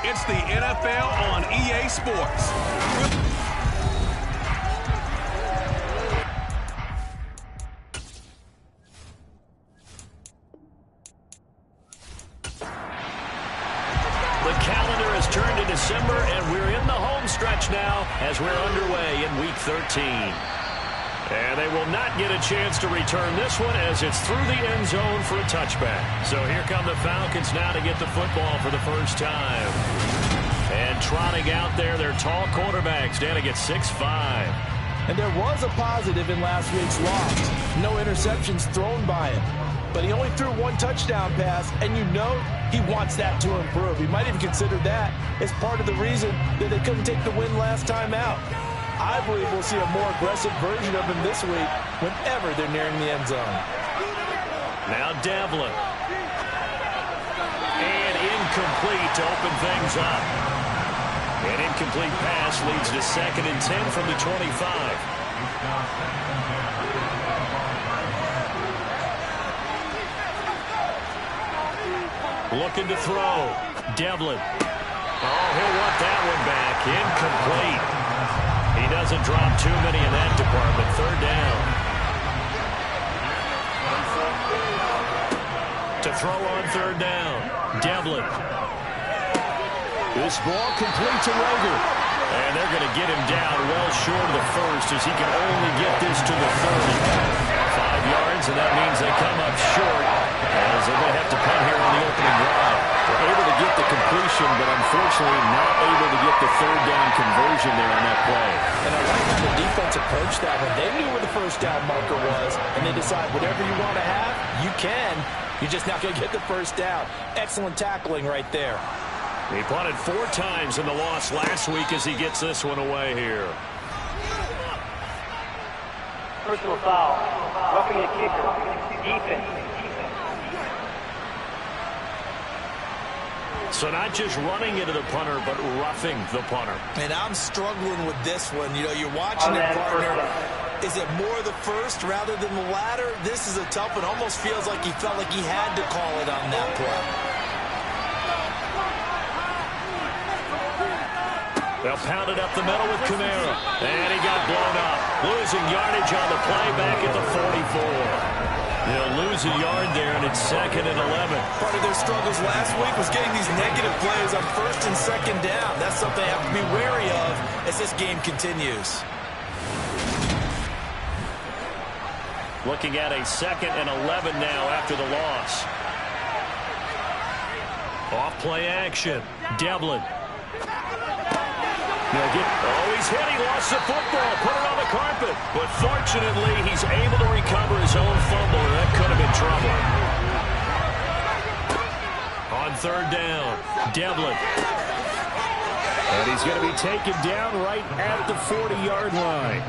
It's the NFL on EA Sports. The calendar has turned to December, and we're in the home stretch now as we're underway in Week 13. And they will not get a chance to return this one as it's through the end zone for a touchback. So here come the Falcons now to get the football for the first time. And trotting out there, their tall quarterbacks standing at 6'5". And there was a positive in last week's loss. No interceptions thrown by him. But he only threw one touchdown pass, and you know he wants that to improve. He might even consider that as part of the reason that they couldn't take the win last time out. I believe we'll see a more aggressive version of him this week whenever they're nearing the end zone. Now Devlin. And incomplete to open things up. An incomplete pass leads to 2nd and 10 from the 25. Looking to throw. Devlin. Oh, he'll want that one back. Incomplete. He doesn't drop too many in that department. 3rd down. To throw on 3rd down. Devlin. This ball complete to Rager. And they're going to get him down well short of the first as he can only get this to the 30. 5 yards, and that means they come up short as they're going to have to punt here on the opening drive. They're able to get the completion, but unfortunately not able to get the 3rd down conversion there on that play. And I like how the defense approached that one. They knew where the 1st down marker was, and they decide whatever you want to have, you can. You're just not going to get the 1st down. Excellent tackling right there. He punted 4 times in the loss last week as he gets this one away here. Personal foul. Roughing the kicker. Defense. So not just running into the punter, but roughing the punter. And I'm struggling with this one. You know, you're watching it, partner. Is it more the first rather than the latter? This is a tough one. Almost feels like he felt like he had to call it on that play. They'll pound it up the middle with Kamara. And he got blown up. Losing yardage on the play back at the 44. They'll lose a yard there, and it's 2nd and 11. Part of their struggles last week was getting these negative plays on 1st and 2nd down. That's something they have to be wary of as this game continues. Looking at a 2nd and 11 now after the loss. Off play action. Devlin. He's hit. He lost the football. Put it on the carpet. But fortunately, he's able to recover his own fumble, and that could have been trouble. On 3rd down, Devlin. And he's going to be taken down right at the 40-yard line.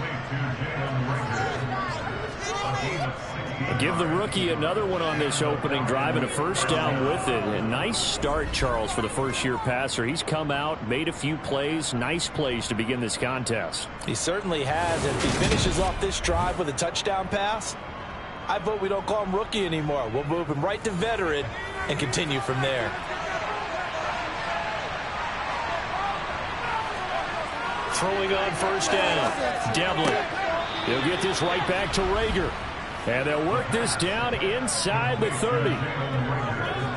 Give the rookie another one on this opening drive and a 1st down with it. A nice start, Charles, for the first-year passer. He's come out, made a few plays, nice plays to begin this contest. He certainly has. And if he finishes off this drive with a touchdown pass, I vote we don't call him rookie anymore. We'll move him right to veteran and continue from there. Throwing on 1st down. Devlin. He'll get this right back to Rager. And they'll work this down inside the 30.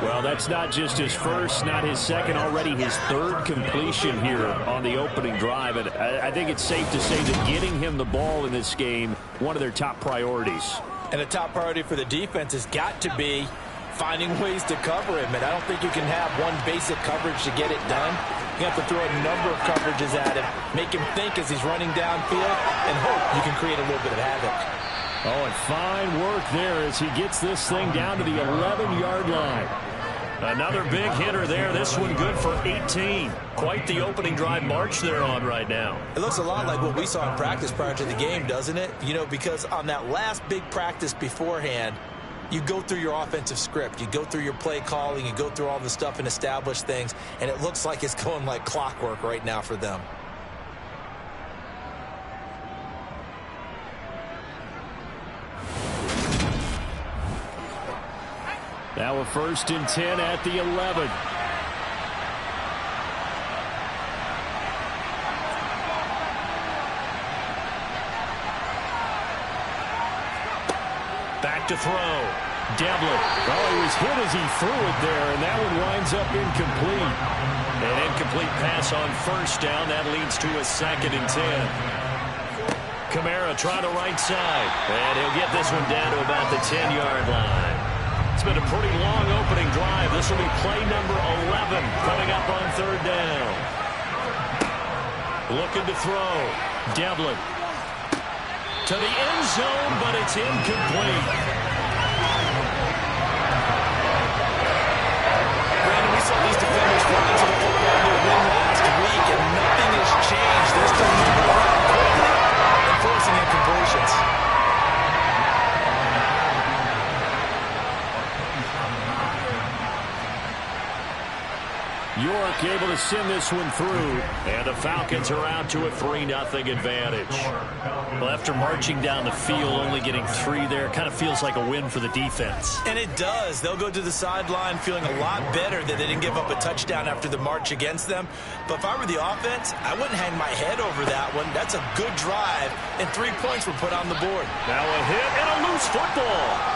Well, that's not just his first, not his second, already his 3rd completion here on the opening drive. And I think it's safe to say that getting him the ball in this game, one of their top priorities. And a top priority for the defense has got to be finding ways to cover him. And I don't think you can have one basic coverage to get it done. You have to throw a number of coverages at him, make him think as he's running downfield, and hope you can create a little bit of havoc. Oh, and fine work there as he gets this thing down to the 11-yard line. Another big hitter there. This one good for 18. Quite the opening drive march they're on right now. It looks a lot like what we saw in practice prior to the game, doesn't it? You know, because on that last big practice beforehand, you go through your offensive script. You go through your play calling. You go through all the stuff and establish things. And it looks like it's going like clockwork right now for them. Now a 1st and 10 at the 11. Back to throw. Devlin. Oh, he was hit as he threw it there, and that one winds up incomplete. An incomplete pass on first down. That leads to a 2nd and 10. Kamara trying to right side. And he'll get this one down to about the 10-yard line. It's been a pretty long opening drive. This will be play number 11 coming up on 3rd down. Looking to throw. Devlin. To the end zone, but it's incomplete. Brandon, we saw these defenders run into the football to win last week, and nothing has changed. They're still moving around quickly and forcing incompletions. York able to send this one through, and the Falcons are out to a 3-0 advantage. Well, after marching down the field, only getting 3 there, kind of feels like a win for the defense. And it does. They'll go to the sideline feeling a lot better that they didn't give up a touchdown after the march against them. But if I were the offense, I wouldn't hang my head over that one. That's a good drive, and 3 points were put on the board. Now a hit and a loose football.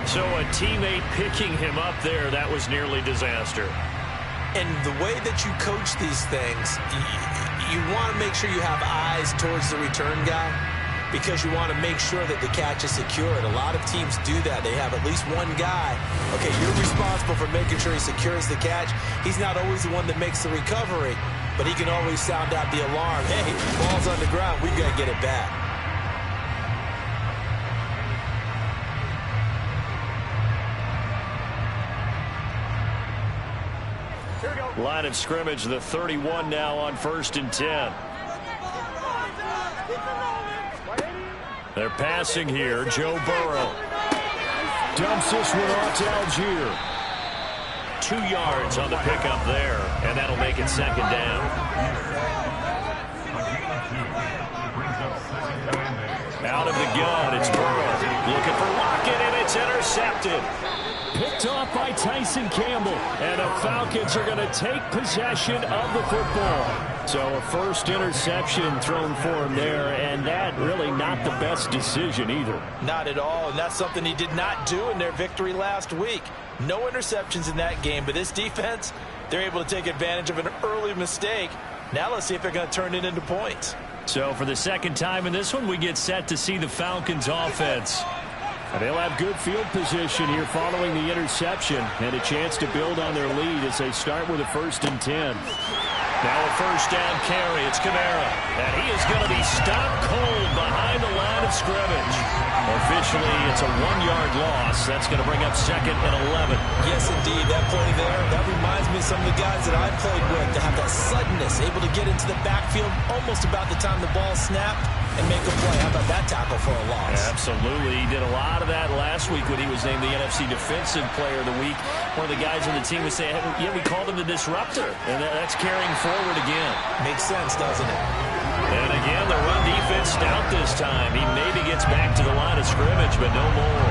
So a teammate picking him up there, that was nearly disaster. And the way that you coach these things, you want to make sure you have eyes towards the return guy because you want to make sure that the catch is secured. A lot of teams do that. They have at least one guy. Okay, you're responsible for making sure he secures the catch. He's not always the one that makes the recovery, but he can always sound out the alarm. Hey, ball's on the ground. We've got to get it back. Line of scrimmage, the 31 now on 1st and 10. They're passing here. Joe Burrow dumps this one off to Algier. 2 yards on the pickup there, and that'll make it 2nd down. Out of the gun, it's Burrow looking for Lockett, and it's intercepted. Picked off by Tyson Campbell, and the Falcons are going to take possession of the football. So a first interception thrown for him there, and that really not the best decision either. Not at all, and that's something he did not do in their victory last week. No interceptions in that game, but this defense, they're able to take advantage of an early mistake. Now let's see if they're going to turn it into points. So for the 2nd time in this one, we get set to see the Falcons offense. They'll have good field position here following the interception and a chance to build on their lead as they start with a 1st and 10. Now a 1st down carry. It's Kamara. And he is going to be stopped cold behind the line of scrimmage. Officially, it's a 1-yard loss. That's going to bring up 2nd and 11. Yes, indeed. That play there, that reminds me of some of the guys that I played with to have that suddenness, able to get into the backfield almost about the time the ball snapped and make a play. How about that tackle for a loss? Absolutely. He did a lot of that last week when he was named the NFC Defensive Player of the Week. One of the guys on the team would say, hey, yeah, we called him the disruptor. And that's carrying forward again. Makes sense, doesn't it? And again, the run defense stout this time. He maybe gets back to the line of scrimmage, but no more.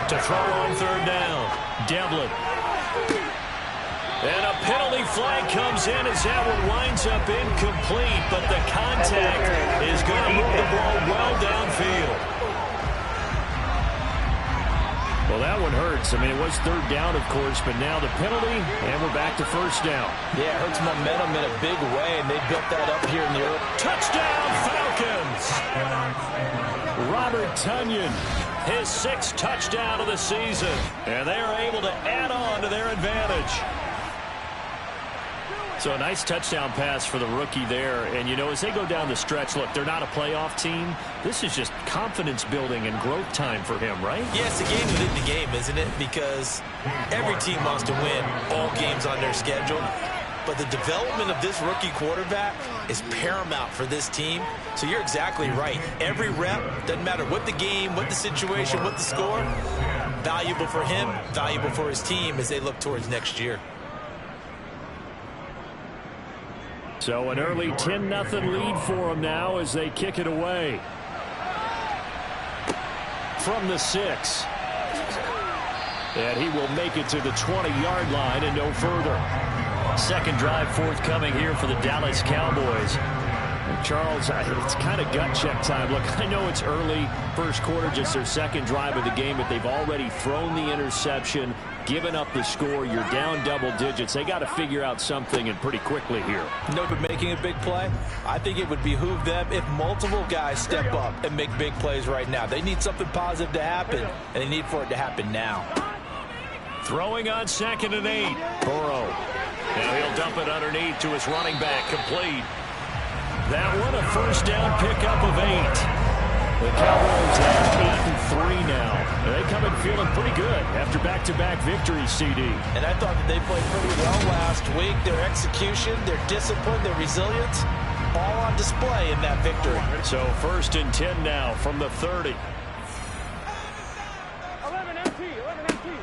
To throw on 3rd down, Devlin. And a penalty flag comes in as that one winds up incomplete, but the contact is going to move the ball well downfield. Well, that one hurts. I mean, it was 3rd down, of course, but now the penalty, and we're back to 1st down. Yeah, it hurts momentum in a big way, and they built that up here in the early. Touchdown, Falcons! Robert Tonyan, his 6th touchdown of the season, and they are able to add on to their advantage. So a nice touchdown pass for the rookie there. And, you know, as they go down the stretch, look, they're not a playoff team. This is just confidence building and growth time for him, right? Yeah, it's a game within the game, isn't it? Because every team wants to win all games on their schedule. But the development of this rookie quarterback is paramount for this team. So you're exactly right. Every rep, doesn't matter what the game, what the situation, what the score, valuable for him, valuable for his team as they look towards next year. So an early 10-0 lead for them now as they kick it away. From the 6. And he will make it to the 20-yard line and no further. Second drive forthcoming here for the Dallas Cowboys. And Charles, it's kind of gut check time. Look, I know it's early, first quarter, just their second drive of the game, but they've already thrown the interception, given up the score. You're down double digits. They got to figure out something, and pretty quickly here. No, but making a big play, I think it would behoove them if multiple guys step up and make big plays right now. They need something positive to happen, and they need for it to happen now. Throwing on 2nd and 8. Burrow. Now he'll dump it underneath to his running back, complete. That one a first down pickup of 8. The Cowboys have 8-3 now. They come in feeling pretty good after back-to-back victories, CD. And I thought that they played pretty well last week. Their execution, their discipline, their resilience, all on display in that victory. So 1st and 10 now from the 30.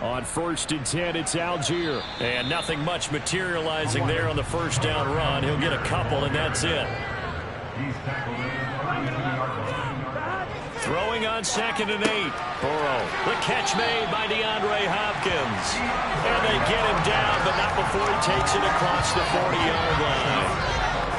On 1st and 10, it's Algier. And nothing much materializing there on the first down run. He'll get a couple, and that's it. Throwing on 2nd and 8. Burrow. The catch made by DeAndre Hopkins. And they get him down, but not before he takes it across the 40-yard line.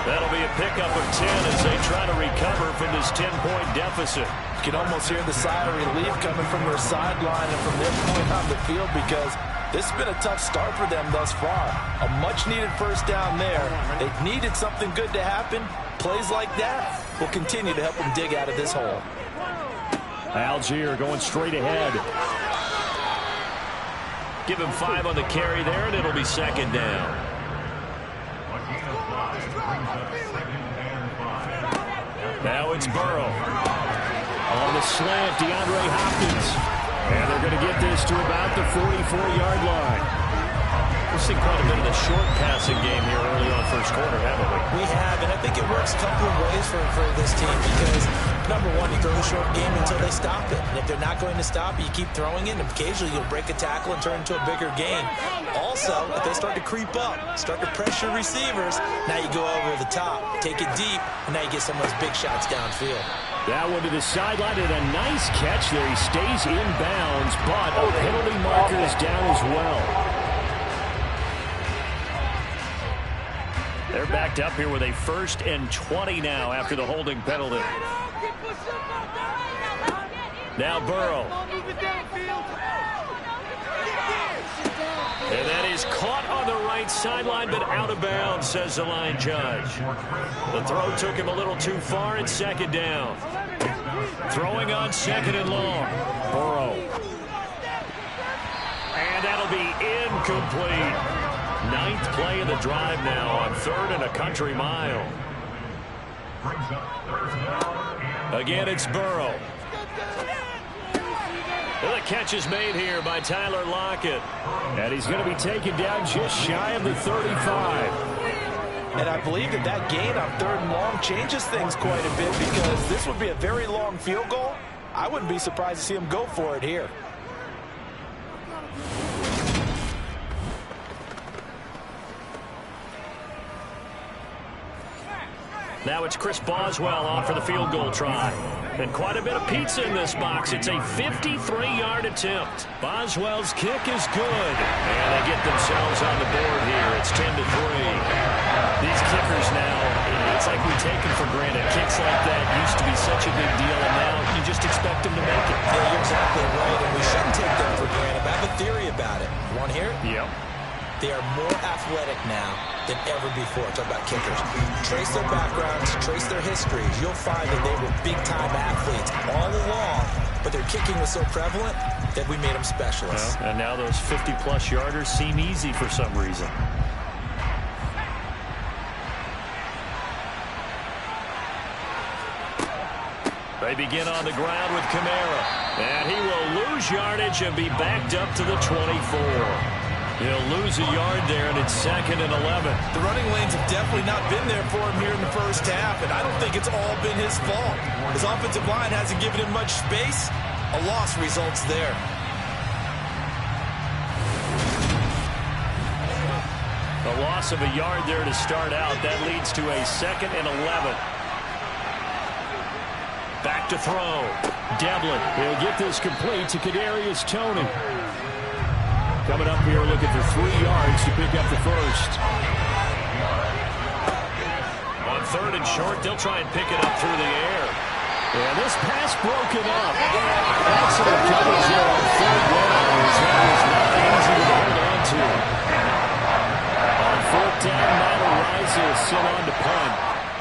That'll be a pickup of 10 as they try to recover from this 10-point deficit. You can almost hear the sigh of relief coming from their sideline and from their point on the field, because this has been a tough start for them thus far. A much-needed first down there. They've needed something good to happen. Plays like that will continue to help them dig out of this hole. Algier going straight ahead. Give him 5 on the carry there, and it'll be 2nd down. Now it's Burrow. On the slant, DeAndre Hopkins. And they're going to get this to about the 44-yard line. We've seen quite a bit of the short passing game here early on first quarter, haven't we? We have, and I think it works a couple of ways for this team, because, number one, you throw the short game until they stop it. And if they're not going to stop it, you keep throwing it, and occasionally you'll break a tackle and turn into a bigger gain. Also, if they start to creep up, start to pressure receivers, now you go over the top, take it deep, and now you get some of those big shots downfield. That one to the sideline, and a nice catch there. He stays in bounds, but a penalty marker is down as well. They're backed up here with a 1st and 20 now after the holding penalty. Now Burrow. And that is caught on the right sideline, but out of bounds, says the line judge. The throw took him a little too far. It's 2nd down. Throwing on 2nd and long. Burrow. And that'll be incomplete. 9th play of the drive now on 3rd and a country mile. Again, it's Burrow. The catch is made here by Tyler Lockett. And he's going to be taken down just shy of the 35. And I believe that gain on 3rd and long changes things quite a bit, because this would be a very long field goal. I wouldn't be surprised to see him go for it here. Now it's Chris Boswell on for the field goal try. And quite a bit of pizza in this box. It's a 53-yard attempt. Boswell's kick is good. And they get themselves on the board here. It's 10-3. These kickers now, it's like we take them for granted. Kicks like that used to be such a big deal, and now you just expect them to make it. Yeah, you're exactly right, and we shouldn't take them for granted. I have a theory about it. You want to hear it? Yep. They are more athletic now than ever before. Talk about kickers. Trace their backgrounds, trace their histories. You'll find that they were big-time athletes all along, but their kicking was so prevalent that we made them specialists. Well, and now those 50-plus yarders seem easy for some reason. They begin on the ground with Kamara. And he will lose yardage and be backed up to the 24. He'll lose a yard there, and it's 2nd and 11. The running lanes have definitely not been there for him here in the first half, and I don't think it's all been his fault. His offensive line hasn't given him much space. A loss results there. A loss of a yard there to start out. That leads to a 2nd and 11. Back to throw. Devlin will get this complete to Kadarius Toney. coming up here looking for 3 yards to pick up the first. On 3rd and short, they'll try and pick it up through the air. And this pass broken up. Excellent coverage here on 3rd down. That was not easy to hold on to. On 4th down, Matt Ariza is sent on to punt.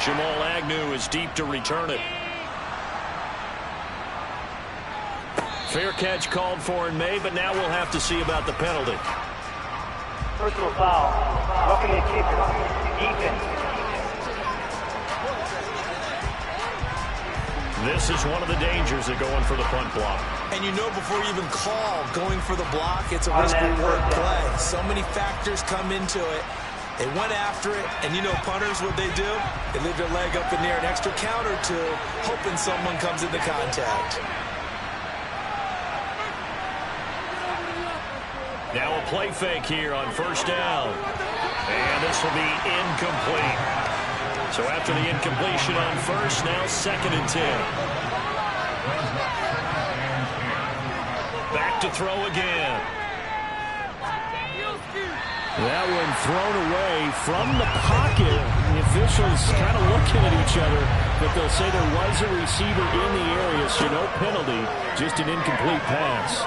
Jamal Agnew is deep to return it. Fair catch called for in May, but now we'll have to see about the penalty. Personal foul. Roughing the kicker. Defense. This is one of the dangers of going for the punt block. And you know before you even call going for the block, it's a risk-reward play. So many factors come into it. They went after it, and you know punters, what they do? They leave their leg up in the air an extra count or two, hoping someone comes into contact. Now a play fake here on 1st down. And this will be incomplete. So after the incompletion on 1st, now 2nd and 10. Back to throw again. That one thrown away from the pocket. The officials kind of looking at each other, but they'll say there was a receiver in the area, so no penalty, just an incomplete pass.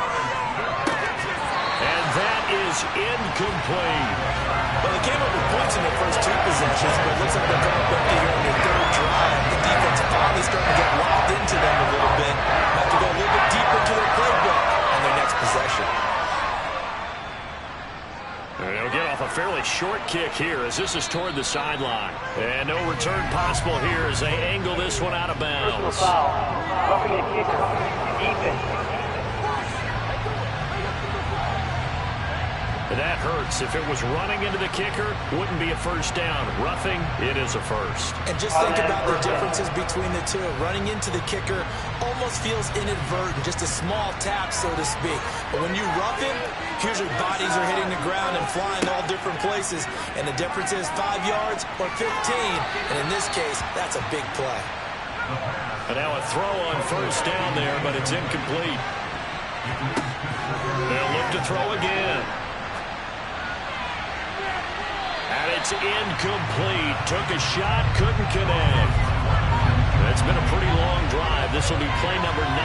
And that is incomplete. Well, they came up with points in their first 2 possessions, but it looks like they're coming up empty here in their 3rd drive. The defense finally starting to get locked into them a little bit. Have to go a little bit deeper into their playbook on their next possession. They'll get off a fairly short kick here as this is toward the sideline. And no return possible here as they angle this one out of bounds. Personal foul. Roughing the kicker. Defense. That hurts. If it was running into the kicker, wouldn't be a 1st down. Roughing, it is a 1st. And just think about the differences between the two. Running into the kicker almost feels inadvertent, just a small tap, so to speak. But when you rough him, here's your bodies are hitting the ground and flying all different places. And the difference is 5 yards or 15. And in this case, that's a big play. And now a throw on 1st down there, but it's incomplete. They'll look to throw again. And it's incomplete. Took a shot, couldn't connect. It's been a pretty long drive. This will be play number 9.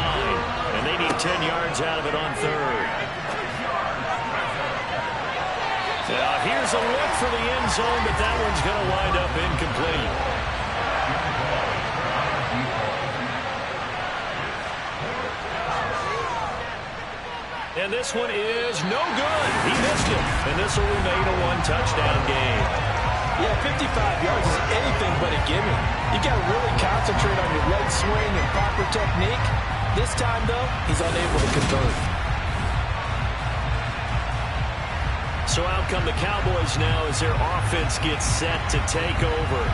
And they need 10 yards out of it on 3rd. Now here's a look for the end zone, but that one's going to wind up incomplete. And this one is no good. He missed it. And this will remain a 1-touchdown game. Yeah, 55 yards is anything but a gimme. You got to really concentrate on your leg swing and proper technique. This time, though, he's unable to convert. So out come the Cowboys now as their offense gets set to take over.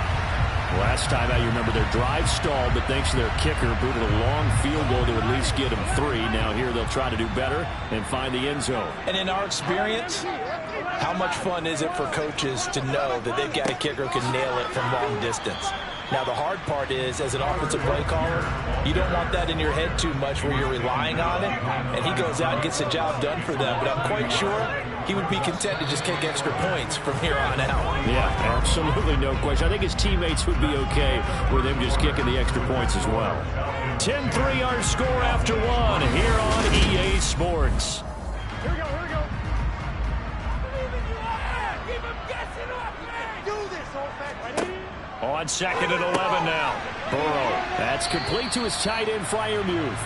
Last time out, you remember their drive stalled, but thanks to their kicker, booted a long field goal to at least get them 3. Now here they'll try to do better and find the end zone. And in our experience, how much fun is it for coaches to know that they've got a kicker who can nail it from long distance? Now, the hard part is, as an offensive play caller, you don't want that in your head too much where you're relying on it, and he goes out and gets the job done for them. But I'm quite sure he would be content to just kick extra points from here on out. Yeah, absolutely no question. I think his teammates would be okay with him just kicking the extra points as well. 10-3 our score after 1 here on EA Sports. Here we go, here we go. Believe in you. Keep him guessing off, man. Do this, old man. Ready? On 2nd and 11 now. Burrow, that's complete to his tight end, Freiermuth.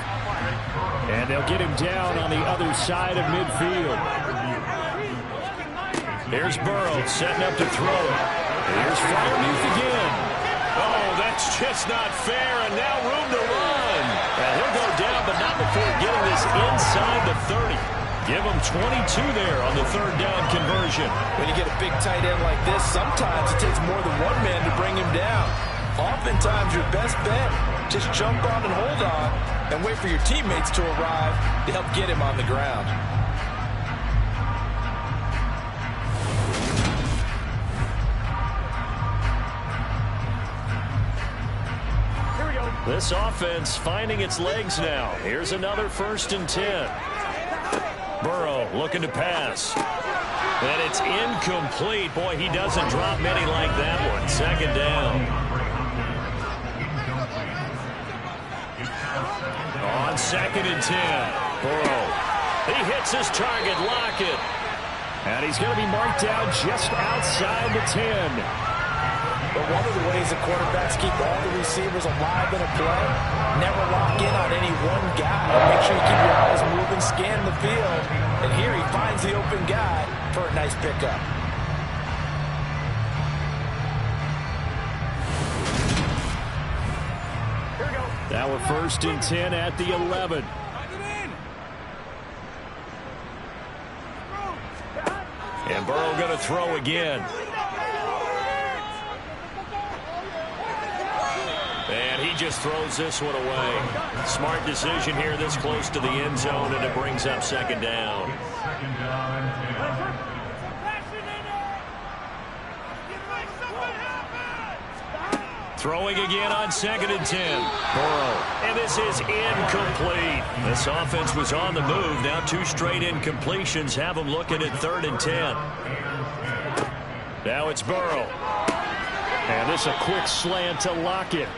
And they'll get him down on the other side of midfield. Here's Burrow setting up to throw it. Here's Freiermuth again. Oh, that's just not fair, and now room to run. And he'll go down, but not before getting this inside the 30. Give him 22 there on the 3rd down conversion. When you get a big tight end like this, sometimes it takes more than one man to bring him down. Oftentimes, your best bet, just jump on and hold on and wait for your teammates to arrive to help get him on the ground. This offense finding its legs now. Here's another 1st and 10. Burrow looking to pass. And it's incomplete. Boy, he doesn't drop many like that one. Second down. On 2nd and 10. Burrow. He hits his target. Lockett. And he's going to be marked down just outside the 10. But one of the ways the quarterbacks keep all the receivers alive in a play, never lock in on any one guy. Make sure you keep your eyes moving, scan the field. And here he finds the open guy for a nice pickup. Now we're 1st and 10 at the 11. And Burrow going to throw again. And he just throws this one away. Smart decision here this close to the end zone, and it brings up 2nd down. Throwing again on 2nd and 10. Burrow. And this is incomplete. This offense was on the move. Now 2 straight incompletions have them looking at 3rd and 10. Now it's Burrow. And this a quick slant to Lockett.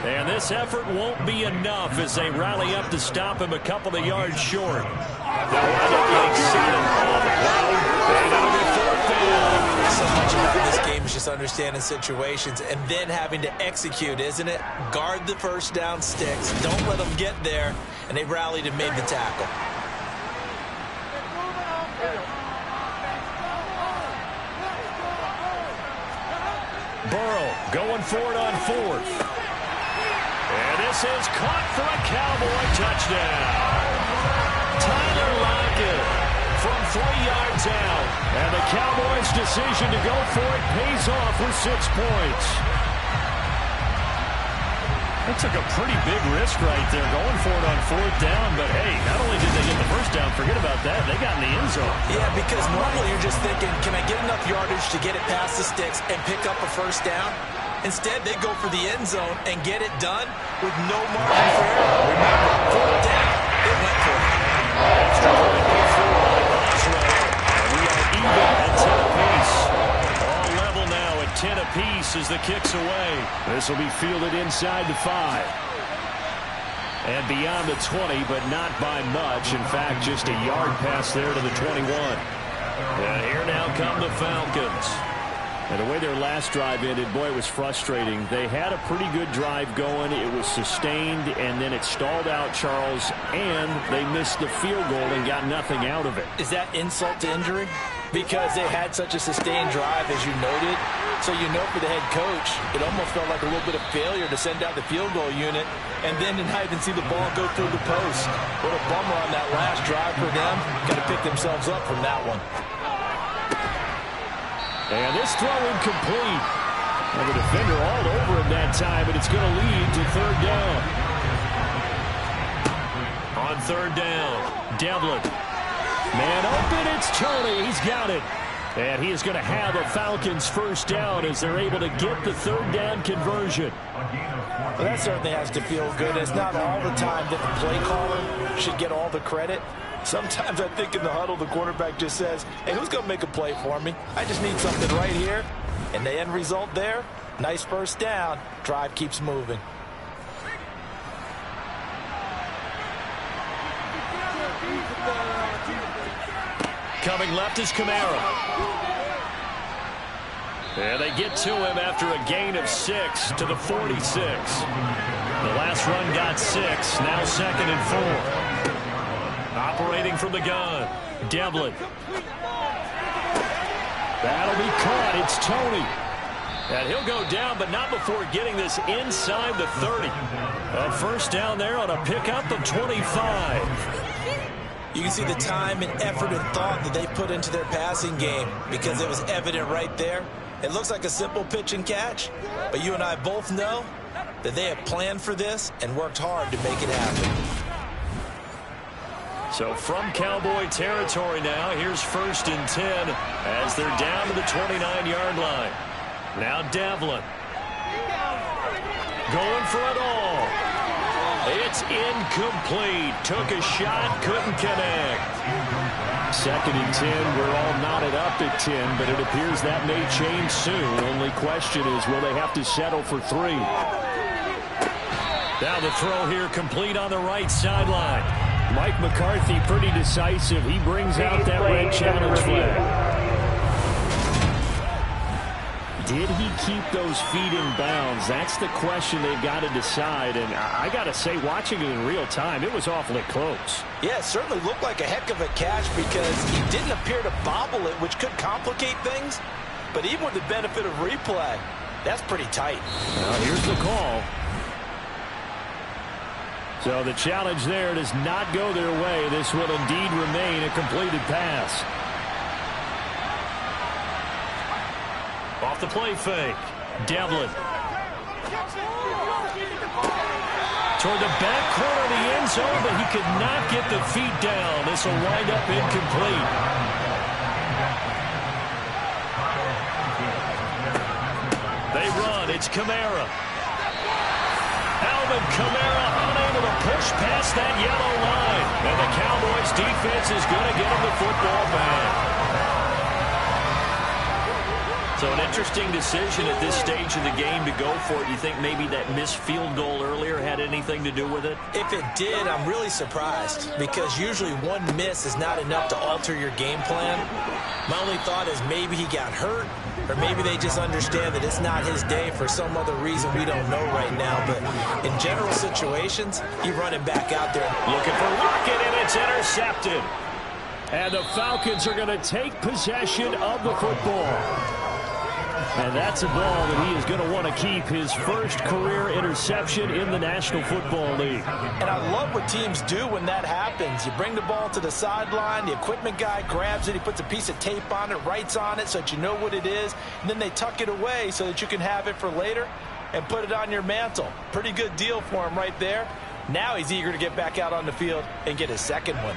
And this effort won't be enough as they rally up to stop him a couple of yards short. They'll wind up getting seated on the ground. And it'll be 4th down. So much about this game is just understanding situations and then having to execute, isn't it? Guard the 1st down sticks. Don't let them get there. And they rallied and made the tackle. Burrow going for it on 4th. And this is caught for a Cowboy touchdown. Tyler Lockett from 3 yards out. And the Cowboys' decision to go for it pays off with 6 points. They took a pretty big risk right there going for it on 4th down. But, hey, not only did they get the 1st down, forget about that, they got in the end zone. Yeah, because normally you're just thinking, can I get enough yardage to get it past the sticks and pick up a 1st down? Instead, they go for the end zone and get it done with no margin for error. Remember, 4th down, it went for it. Extra point goes through on the cross road. And we are even at 10 apiece. All level now at 10 apiece as the kick's away. This will be fielded inside the 5. And beyond the 20, but not by much. In fact, just a yard pass there to the 21. And here now come the Falcons. And the way their last drive ended, boy, it was frustrating. They had a pretty good drive going. It was sustained, and then it stalled out, Charles, and they missed the field goal and got nothing out of it. Is that insult to injury? Because they had such a sustained drive, as you noted. So you know for the head coach, it almost felt like a little bit of failure to send out the field goal unit and then to not even see the ball go through the post. What a bummer on that last drive for them. Got to pick themselves up from that one. And this throw incomplete. And the defender all over him that time, but it's going to lead to 3rd down. On 3rd down, Devlin. Man open, it's Tony. He's got it. And he is going to have a Falcons 1st down as they're able to get the 3rd down conversion. Well, that certainly has to feel good. It's not all the time that the play caller should get all the credit. Sometimes I think in the huddle, the quarterback just says, hey, who's going to make a play for me? I just need something right here. And the end result there, nice 1st down. Drive keeps moving. Coming left is Kamara. And they get to him after a gain of 6 to the 46. The last run got 6, now 2nd and 4. Operating from the gun, Devlin. That'll be caught. It's Tony. And he'll go down, but not before getting this inside the 30. A 1st down there on a pickup of 25. You can see the time and effort and thought that they put into their passing game because it was evident right there. It looks like a simple pitch and catch, but you and I both know that they have planned for this and worked hard to make it happen. So from Cowboy territory now, here's 1st and 10 as they're down to the 29-yard line. Now Devlin. Going for it all. It's incomplete. Took a shot, couldn't connect. 2nd and 10. We're all knotted up at 10, but it appears that may change soon. Only question is, will they have to settle for 3? Now the throw here complete on the right sideline. Mike McCarthy pretty decisive. He brings out that red challenge flag. Did he keep those feet in bounds? That's the question they've got to decide. And I got to say, watching it in real time, it was awfully close. Yeah, it certainly looked like a heck of a catch because he didn't appear to bobble it, which could complicate things. But even with the benefit of replay, that's pretty tight. Well, here's the call. So the challenge there does not go their way. This will indeed remain a completed pass. Off the play fake. Devlin. Toward the back corner of the end zone, but he could not get the feet down. This will wind up incomplete. They run. It's Kamara. Alvin Kamara unable to push past that yellow line. And the Cowboys defense is going to get him the football back. So an interesting decision at this stage of the game to go for it. You think maybe that missed field goal earlier had anything to do with it? If it did, I'm really surprised because usually one miss is not enough to alter your game plan. My only thought is maybe he got hurt or maybe they just understand that it's not his day for some other reason we don't know right now. But in general situations, you run him back out there. Looking for Lockett, and it's intercepted. And the Falcons are going to take possession of the football. And that's a ball that he is going to want to keep, his first career interception in the National Football League. And I love what teams do when that happens. You bring the ball to the sideline, the equipment guy grabs it, he puts a piece of tape on it, writes on it so that you know what it is, and then they tuck it away so that you can have it for later and put it on your mantle. Pretty good deal for him right there. Now he's eager to get back out on the field and get his second one.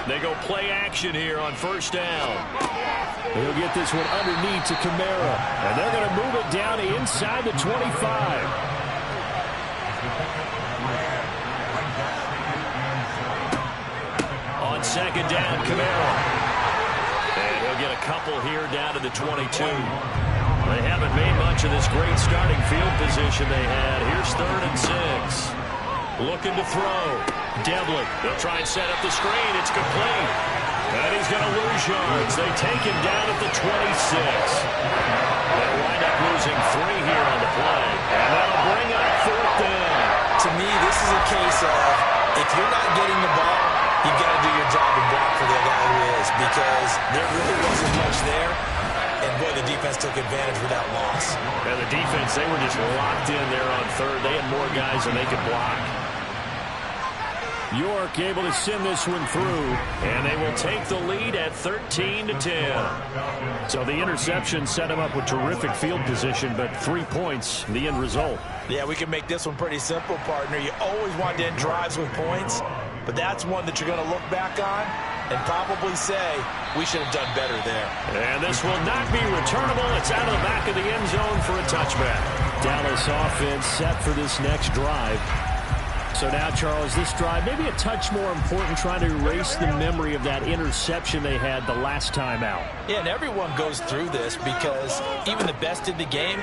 They go play action here on first down. He'll get this one underneath to Kamara. And they're going to move it down inside the 25. On second down, Kamara. And he'll get a couple here down to the 22. They haven't made much of this great starting field position they had. Here's 3rd and 6. Looking to throw. Devlin, they'll try and set up the screen. It's complete. And he's going to lose yards. They take him down at the 26. They'll wind up losing 3 here on the play. And that'll bring up 4th down. To me, this is a case of if you're not getting the ball, you've got to do your job and block for the guy who is, because there really wasn't much there. And, boy, the defense took advantage with that loss. And the defense, they were just locked in there on 3rd. They had more guys than they could block. York able to send this one through. And they will take the lead at 13-10. So the interception set him up with terrific field position, but 3 points, the end result. Yeah, we can make this one pretty simple, partner. You always want to end drives with points, but that's one that you're going to look back on and probably say, we should have done better there. And this will not be returnable. It's out of the back of the end zone for a touchback. Dallas offense set for this next drive. So now, Charles, this drive maybe a touch more important, trying to erase the memory of that interception they had the last time out. Yeah, and everyone goes through this because even the best in the game,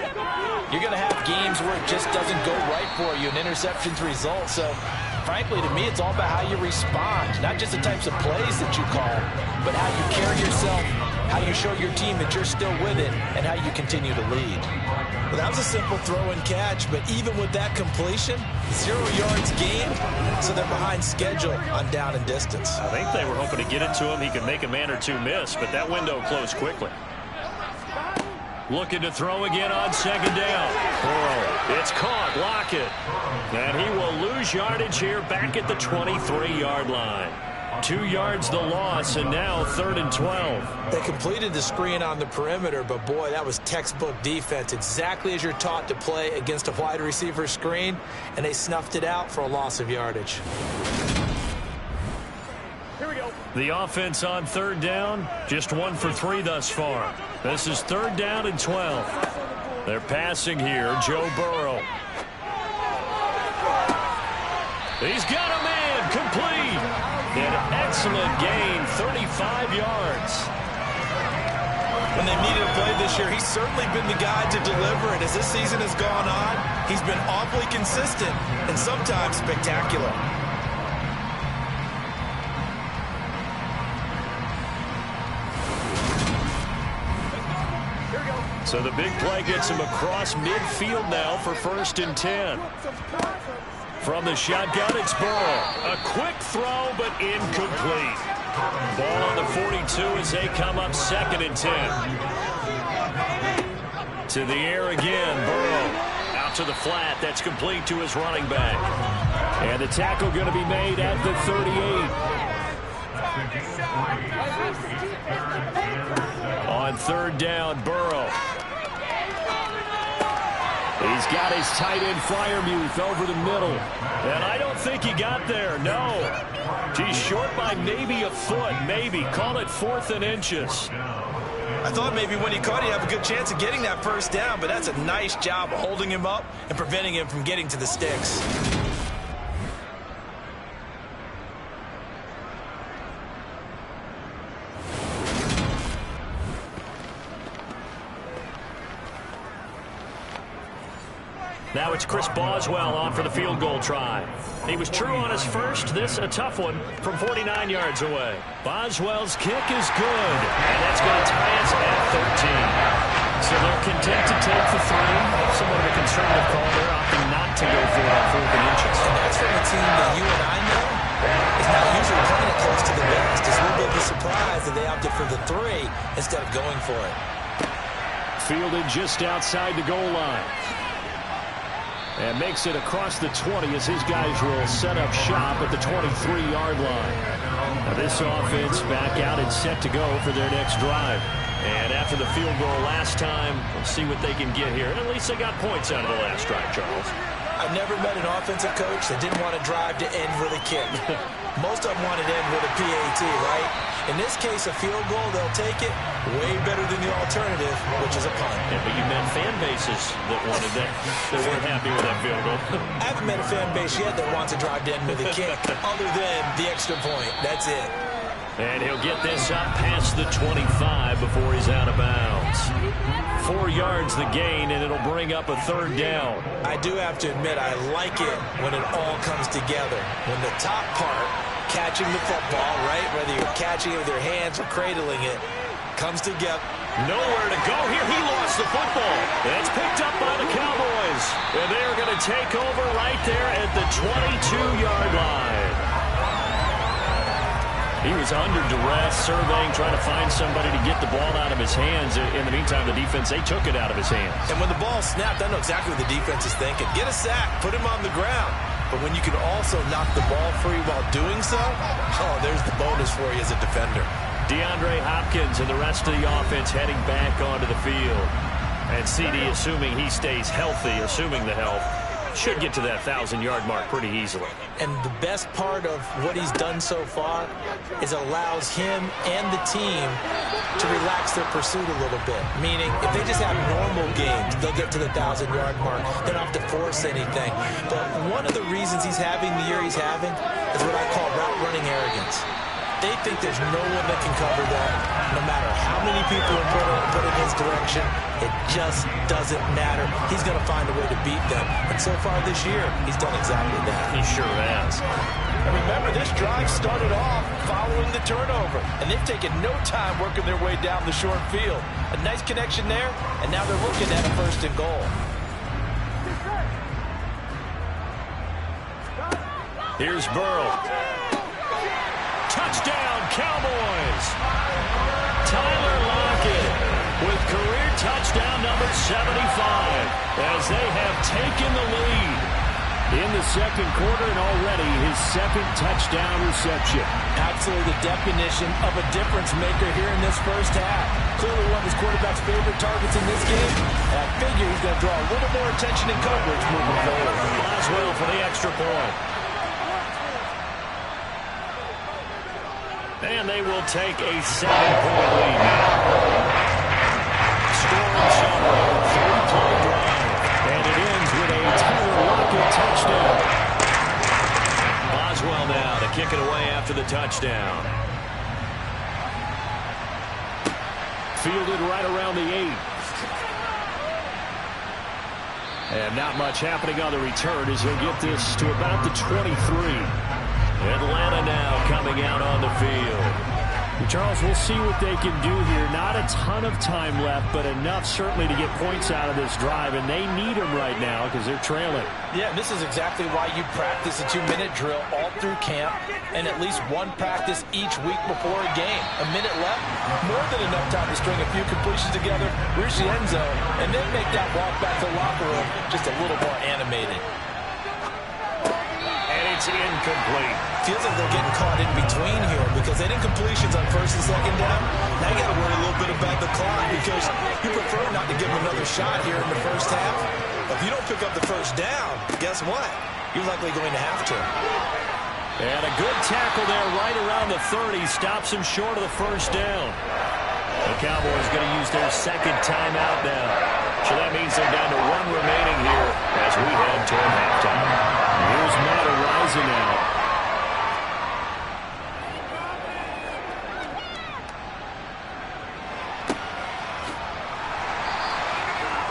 you're going to have games where it just doesn't go right for you, and interceptions result. So, frankly, to me, it's all about how you respond, not just the types of plays that you call, but how you carry yourself, how you show your team that you're still with it, and how you continue to lead. Well, that was a simple throw and catch, but even with that completion, 0 yards gained, so they're behind schedule on down and distance. I think they were hoping to get it to him. He could make a man or two miss, but that window closed quickly. Looking to throw again on second down. Burrow, it's caught. Lockett. And he will lose yardage here back at the 23-yard line. 2 yards the loss, and now 3rd and 12. They completed the screen on the perimeter, but boy, that was textbook defense, exactly as you're taught to play against a wide receiver screen, and they snuffed it out for a loss of yardage. Here we go. The offense on 3rd down, just 1 for 3 thus far. This is 3rd down and 12. They're passing here, Joe Burrow. He's got a man complete. An excellent gain, 35 yards. When they needed a play this year, he's certainly been the guy to deliver it. As this season has gone on, he's been awfully consistent and sometimes spectacular. So the big play gets him across midfield now for 1st and 10. From the shotgun, it's Burrow. A quick throw, but incomplete. Ball on the 42 as they come up 2nd and 10. To the air again, Burrow. Out to the flat. That's complete to his running back. And the tackle going to be made at the 38. On 3rd down, Burrow. He's got his tight end Fryermuth over the middle. And I don't think he got there, no. He's short by maybe a foot, maybe. Call it 4th and inches. I thought maybe when he caught, he'd have a good chance of getting that 1st down, but that's a nice job of holding him up and preventing him from getting to the sticks. Now it's Chris Boswell on for the field goal try. He was true on his first. This a tough one from 49 yards away. Boswell's kick is good, and that's going to tie us at 13. So they're content to take the 3. Somewhat of a conservative call. They're opting not to go for it on 4th and inches. And that's from a team that you and I know is not usually playing it close to the vest. It's a little bit of a surprise that they opted for the 3 instead of going for it. Fielded just outside the goal line. And makes it across the 20 as his guys will set up shop at the 23-yard line. Now this offense back out and set to go for their next drive. And after the field goal last time, we'll see what they can get here. And at least they got points out of the last drive, Charles. I've never met an offensive coach that didn't want to drive to end with a kick. Most of them wanted to end with a PAT, right? In this case, a field goal, they'll take it way better than the alternative, which is a punt. Yeah, but you met fan bases that wanted that. They weren't happy with that field goal. I haven't met a fan base yet that wants to drive to end with a kick, other than the extra point. That's it. And he'll get this up past the 25 before he's out of bounds. 4 yards the gain, and it'll bring up a 3rd down. I do have to admit, I like it when it all comes together. When the top part, catching the football, right, whether you're catching it with your hands or cradling it, comes together. Nowhere to go here. He lost the football. It's picked up by the Cowboys. And they are going to take over right there at the 22-yard line. He was under duress, surveying, trying to find somebody to get the ball out of his hands. In the meantime, the defense, they took it out of his hands. And when the ball snapped, I know exactly what the defense is thinking. Get a sack, put him on the ground. But when you can also knock the ball free while doing so, oh, there's the bonus for you as a defender. DeAndre Hopkins and the rest of the offense heading back onto the field. And CD, assuming he stays healthy, assuming the health, should get to that 1,000-yard mark pretty easily. And the best part of what he's done so far is allows him and the team to relax their pursuit a little bit. Meaning, if they just have normal games, they'll get to the 1,000-yard mark. They don't have to force anything. But one of the reasons he's having the year he's having is what I call route running arrogance. They think there's no one that can cover them. No matter how many people are put in his direction, it just doesn't matter. He's going to find a way to beat them. And so far this year, he's done exactly that. He sure has. And remember, this drive started off following the turnover. And they've taken no time working their way down the short field. A nice connection there, and now they're looking at a 1st and goal. Here's Burrow. Touchdown, Cowboys! Tyler Lockett with career touchdown number 75 as they have taken the lead in the 2nd quarter and already his 2nd touchdown reception. Absolutely the definition of a difference maker here in this 1st half. Clearly one of his quarterback's favorite targets in this game, and I figure he's going to draw a little more attention and coverage moving forward. Boswell for the extra point. And they will take a 7-point lead now. Scoring summary, 3-play drive. And it ends with a Tyler Lockett touchdown. after the touchdown. Fielded right around the 8. And not much happening on the return as he'll get this to about the 23. Atlanta now coming out on the field. Charles, we'll see what they can do here. Not a ton of time left, but enough certainly to get points out of this drive, and they need them right now because they're trailing. Yeah, this is exactly why you practice a 2-minute drill all through camp and at least one practice each week before a game. A minute left, more than enough time to string a few completions together, reach the end zone, and then make that walk back to the locker room just a little more animated. It's incomplete. Feels like they're getting caught in between here because they didn't completions on first and second down. Now you got to worry a little bit about the clock because you prefer not to give them another shot here in the first half. If you don't pick up the first down, guess what? You're likely going to have to. And a good tackle there right around the 30 stops him short of the first down. The Cowboys going to use their second timeout now. So that means they're down to 1 remaining here as we head toward halftime. Here's Matt Araiza now.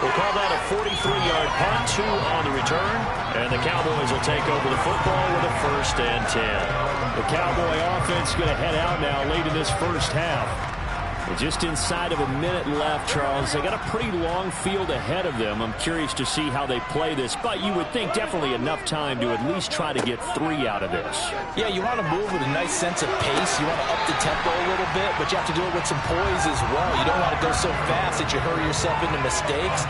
We'll call that a 43-yard punt, 2 on the return, and the Cowboys will take over the football with a 1st and 10. The Cowboy offense going to head out now late in this first half. Just inside of a minute left, Charles. They got a pretty long field ahead of them. I'm curious to see how they play this, but you would think definitely enough time to at least try to get 3 out of this. Yeah, you want to move with a nice sense of pace. You want to up the tempo a little bit, but you have to do it with some poise as well. You don't want to go so fast that you hurry yourself into mistakes.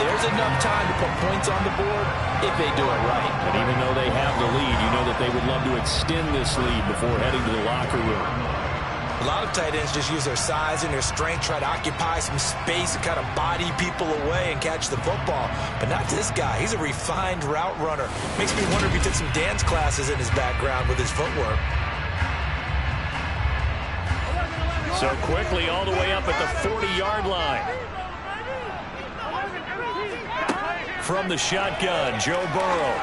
There's enough time to put points on the board if they do it right. And even though they have the lead, you know that they would love to extend this lead before heading to the locker room. A lot of tight ends just use their size and their strength, try to occupy some space and kind of body people away and catch the football. But not this guy. He's a refined route runner. Makes me wonder if he took some dance classes in his background with his footwork. So quickly all the way up at the 40-yard line. From the shotgun, Joe Burrow.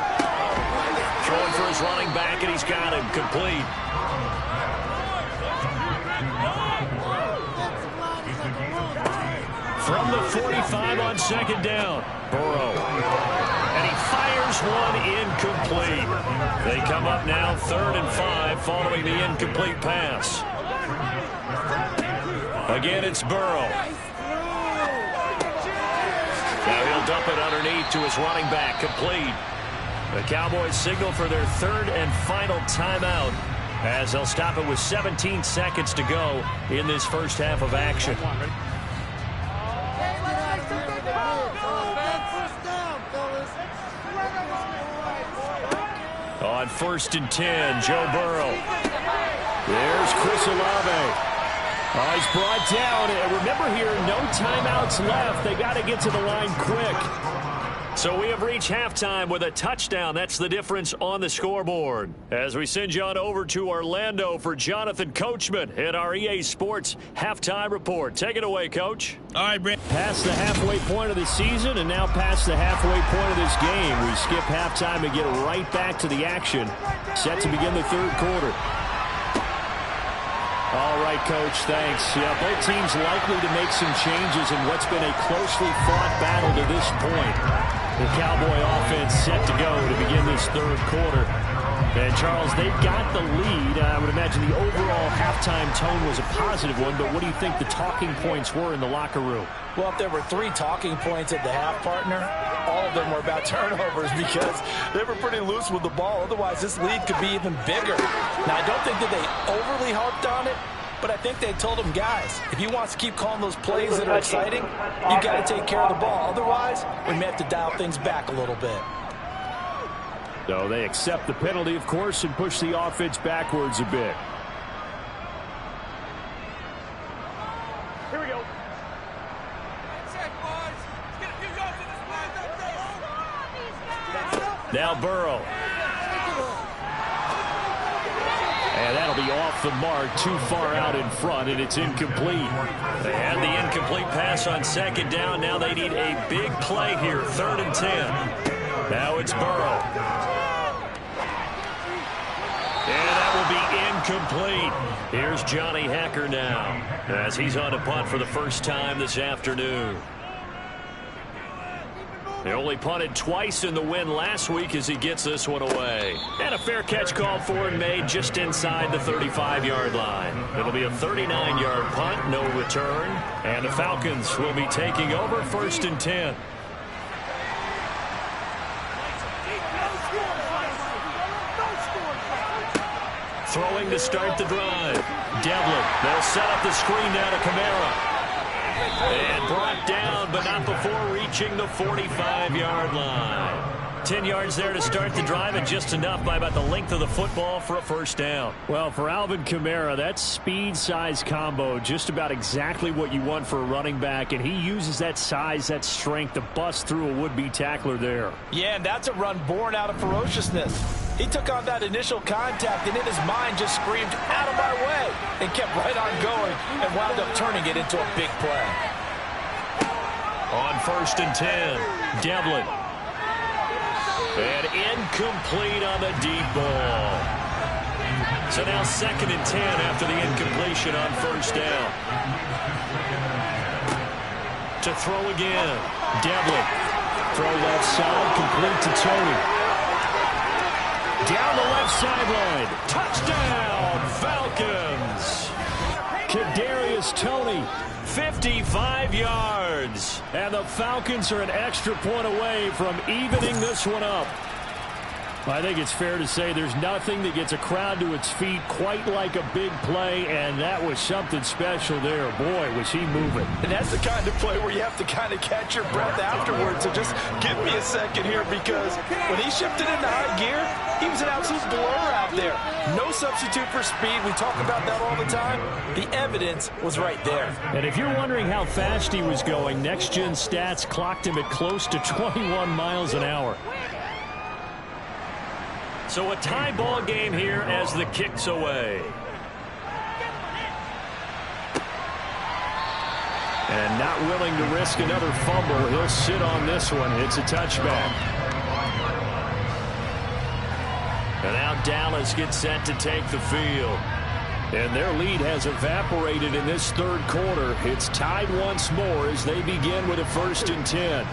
Throwing for his running back, and he's got him complete. From the 45 on second down, Burrow. And he fires one incomplete. They come up now 3rd and 5 following the incomplete pass. Again, it's Burrow. Now he'll dump it underneath to his running back, complete. The Cowboys signal for their 3rd and final timeout as they'll stop it with 17 seconds to go in this first half of action. On 1st and 10, Joe Burrow. There's Chris Olave. Oh, he's brought down. And remember here, no timeouts left. They got to get to the line quick. So we have reached halftime with a touchdown. That's the difference on the scoreboard. As we send you on over to Orlando for Jonathan Coachman at our EA Sports Halftime Report. Take it away, Coach. All right, Brent. Past the halfway point of the season and now past the halfway point of this game. We skip halftime and get right back to the action. Set to begin the 3rd quarter. All right, Coach, thanks. Yeah, both teams likely to make some changes in what's been a closely fought battle to this point. The Cowboy offense set to go to begin this 3rd quarter. And, Charles, they've got the lead. I would imagine the overall halftime tone was a positive one, but what do you think the talking points were in the locker room? Well, if there were 3 talking points at the half, partner, all of them were about turnovers because they were pretty loose with the ball. Otherwise, this lead could be even bigger. Now, I don't think that they overly harped on it, but I think they told them, guys, if you want to keep calling those plays that are exciting, you got to take care of the ball. Otherwise, we may have to dial things back a little bit. So they accept the penalty, of course, and push the offense backwards a bit. Here we go. Now Burrow. And that'll be off the mark, too far out in front, and it's incomplete. They had the incomplete pass on second down. Now they need a big play here, 3rd and 10. Now it's Burrow. And that will be incomplete. Here's Johnny Hacker now as he's on a punt for the first time this afternoon. They only punted twice in the win last week as he gets this one away. And a fair catch called for and made just inside the 35-yard line. It'll be a 39-yard punt, no return. And the Falcons will be taking over 1st and 10. Throwing to start the drive. Devlin, they'll set up the screen now to Kamara. And brought down, but not before reaching the 45-yard line. 10 yards there to start the drive, and just enough by about the length of the football for a first down. Well, for Alvin Kamara, that speed-size combo, just about exactly what you want for a running back, and he uses that size, that strength to bust through a would-be tackler there. Yeah, and that's a run born out of ferociousness. He took on that initial contact, and in his mind just screamed, "Out of my way," and kept right on going and wound up turning it into a big play. On 1st and 10, Devlin. And incomplete on the deep ball. So now 2nd and 10 after the incompletion on 1st down. To throw again. Devlin. Throw left side, complete to Tony. Down the left sideline. Touchdown, Falcons. Kadarius Toney. 55 yards. And the Falcons are an extra point away from evening this one up. I think it's fair to say there's nothing that gets a crowd to its feet quite like a big play, and that was something special there. Boy, was he moving. And that's the kind of play where you have to kind of catch your breath afterwards. So just give me a second here, because when he shifted into high gear, he was an absolute blur out there. No substitute for speed. We talk about that all the time. The evidence was right there. And if you're wondering how fast he was going, Next Gen Stats clocked him at close to 21 miles an hour. So a tie ball game here as the kick's away. And not willing to risk another fumble, he'll sit on this one. It's a touchback. And now Dallas gets set to take the field. And their lead has evaporated in this 3rd quarter. It's tied once more as they begin with a 1st and 10.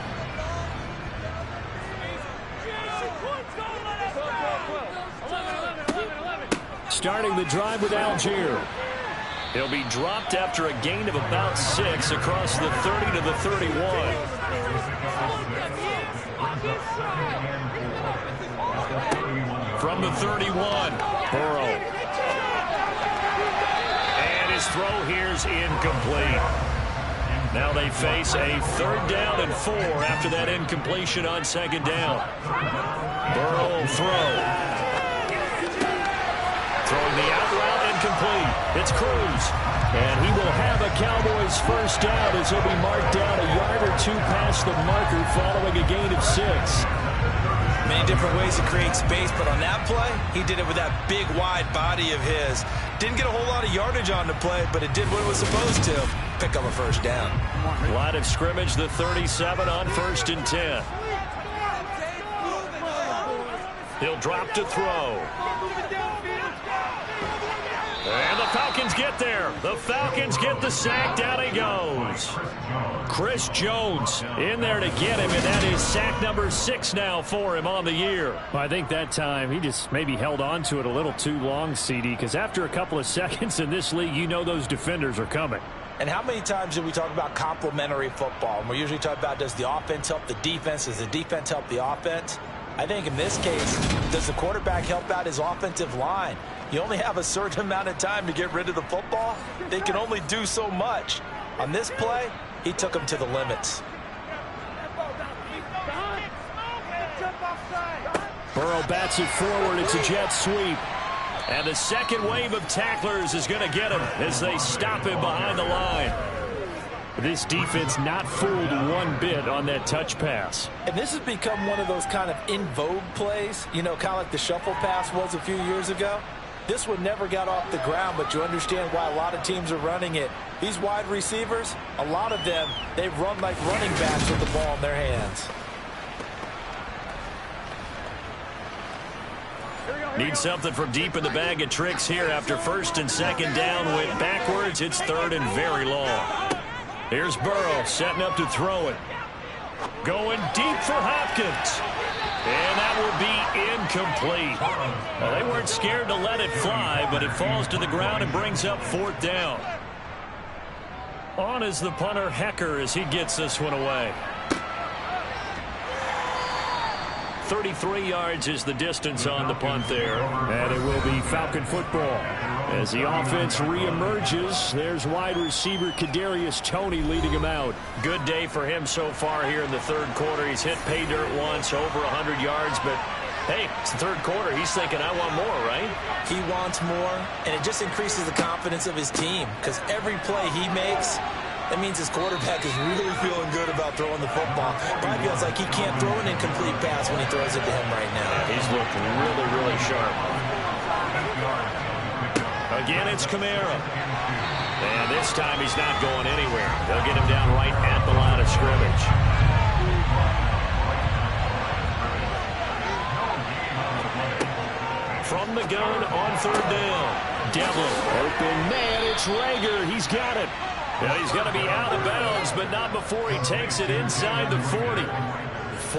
Starting the drive with Algier. He'll be dropped after a gain of about 6 across the 30 to the 31. From the 31, Burrow. And his throw here's incomplete. Now they face a 3rd down and 4 after that incompletion on 2nd down. Burrow will throw. Throwing the out route incomplete. It's Cruz. And he will have a Cowboys 1st down as he'll be marked down a yard or 2 past the marker following a gain of 6. Many different ways to create space, but on that play, he did it with that big, wide body of his. Didn't get a whole lot of yardage on the play, but it did what it was supposed to. Pick up a 1st down. Line of scrimmage, the 37 on 1st and 10. He'll drop to throw. And the Falcons get there. The Falcons get the sack. Down he goes. Chris Jones in there to get him, and that is sack number 6 now for him on the year. I think that time he just maybe held on to it a little too long, CD, because after a couple of seconds in this league, you know those defenders are coming. And how many times do we talk about complementary football? And we usually talk about, does the offense help the defense? Does the defense help the offense? I think in this case, does the quarterback help out his offensive line? You only have a certain amount of time to get rid of the football. They can only do so much. On this play, he took them to the limits. Burrow bats it forward. It's a jet sweep. And the second wave of tacklers is going to get him as they stop him behind the line. This defense not fooled one bit on that touch pass. And this has become one of those kind of in vogue plays, you know, kind of like the shuffle pass was a few years ago. This one never got off the ground, but you understand why a lot of teams are running it. These wide receivers, a lot of them, they run like running backs with the ball in their hands. Need something from deep in the bag of tricks here after first and second down went backwards. It's third and very long. Here's Burrow setting up to throw it. Going deep for Hopkins. And that will be incomplete. Well, they weren't scared to let it fly, but it falls to the ground and brings up fourth down. On is the punter, Hecker, as he gets this one away. 33 yards is the distance on the punt there. And it will be Falcon football. As the offense reemerges, there's wide receiver Kadarius Toney leading him out. Good day for him so far here in the third quarter. He's hit pay dirt once, over 100 yards, but hey, it's the third quarter. He's thinking, I want more, right? He wants more, and it just increases the confidence of his team because every play he makes, that means his quarterback is really feeling good about throwing the football. Probably feels like he can't throw an incomplete pass when he throws it to him right now. He's looked really, really sharp. Again, it's Kamara. And this time he's not going anywhere. They'll get him down right at the line of scrimmage. From the gun on third down. Devlin. Open man, it's Rager. He's got it. Yeah, he's going to be out of bounds, but not before he takes it inside the 40.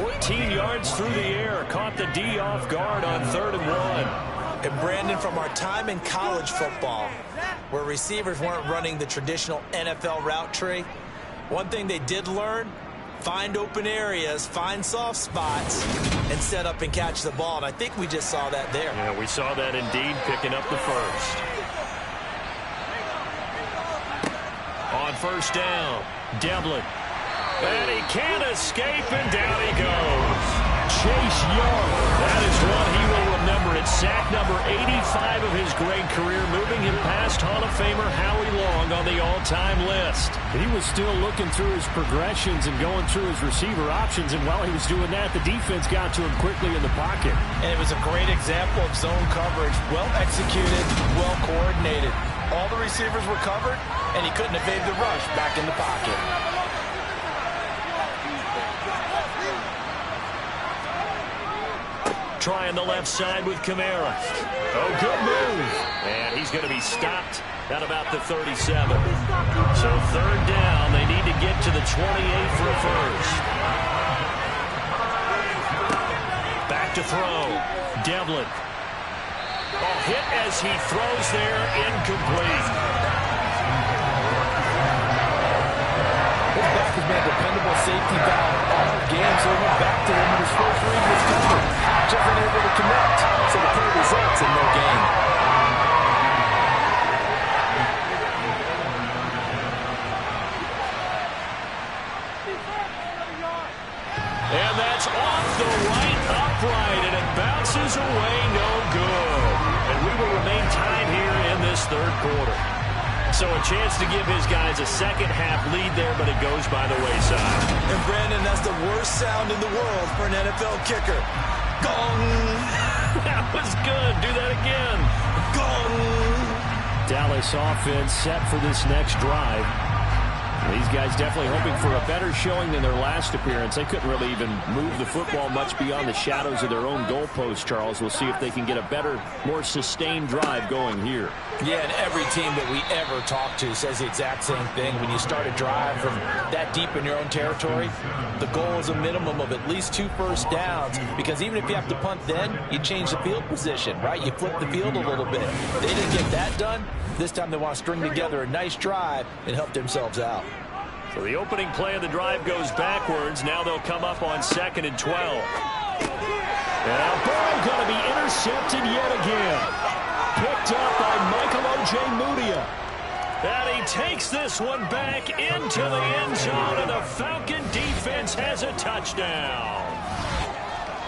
14 yards through the air. Caught the D off guard on 3rd and 1. And Brandon, from our time in college football, where receivers weren't running the traditional NFL route tree, one thing they did learn, find open areas, find soft spots, and set up and catch the ball. And I think we just saw that there. Yeah, we saw that indeed, picking up the first. On first down, Devlin. And he can't escape, and down he goes. Chase Young. That is one he will remember. It's sack number 85 of his great career, moving him past Hall of Famer Howie Long on the all-time list. He was still looking through his progressions and going through his receiver options, and while he was doing that, the defense got to him quickly in the pocket. And it was a great example of zone coverage, well executed, well coordinated. All the receivers were covered, and he couldn't evade the rush back in the pocket. Trying the left side with Kamara. Oh, good move. And he's going to be stopped at about the 37. So third down, they need to get to the 28 for a first. Back to throw. Devlin. Oh, hit as he throws there, incomplete. His back has been a dependable safety valve all game, so he went back to him when his first read was covered. Just unable to connect, so the play results in no gain. And that's off the right upright, and it bounces away, no good. And we will remain tied here in this third quarter. So a chance to give his guys a second-half lead there, but it goes by the wayside. And Brandon, that's the worst sound in the world for an NFL kicker. Gong! That was good. Do that again. Gong! Dallas offense set for this next drive. These guys definitely hoping for a better showing than their last appearance. They couldn't really even move the football much beyond the shadows of their own goalpost, Charles. We'll see if they can get a better, more sustained drive going here. Yeah, and every team that we ever talk to says the exact same thing. When you start a drive from that deep in your own territory, the goal is a minimum of at least 2 first downs, because even if you have to punt then, you change the field position, right? You flip the field a little bit. They didn't get that done. This time they want to string together a nice drive and help themselves out. So the opening play of the drive goes backwards. Now they'll come up on 2nd and 12. And now Burrow going to be intercepted yet again. Picked up by Michael Ojemudia. And he takes this one back into the end zone, and the Falcon defense has a touchdown.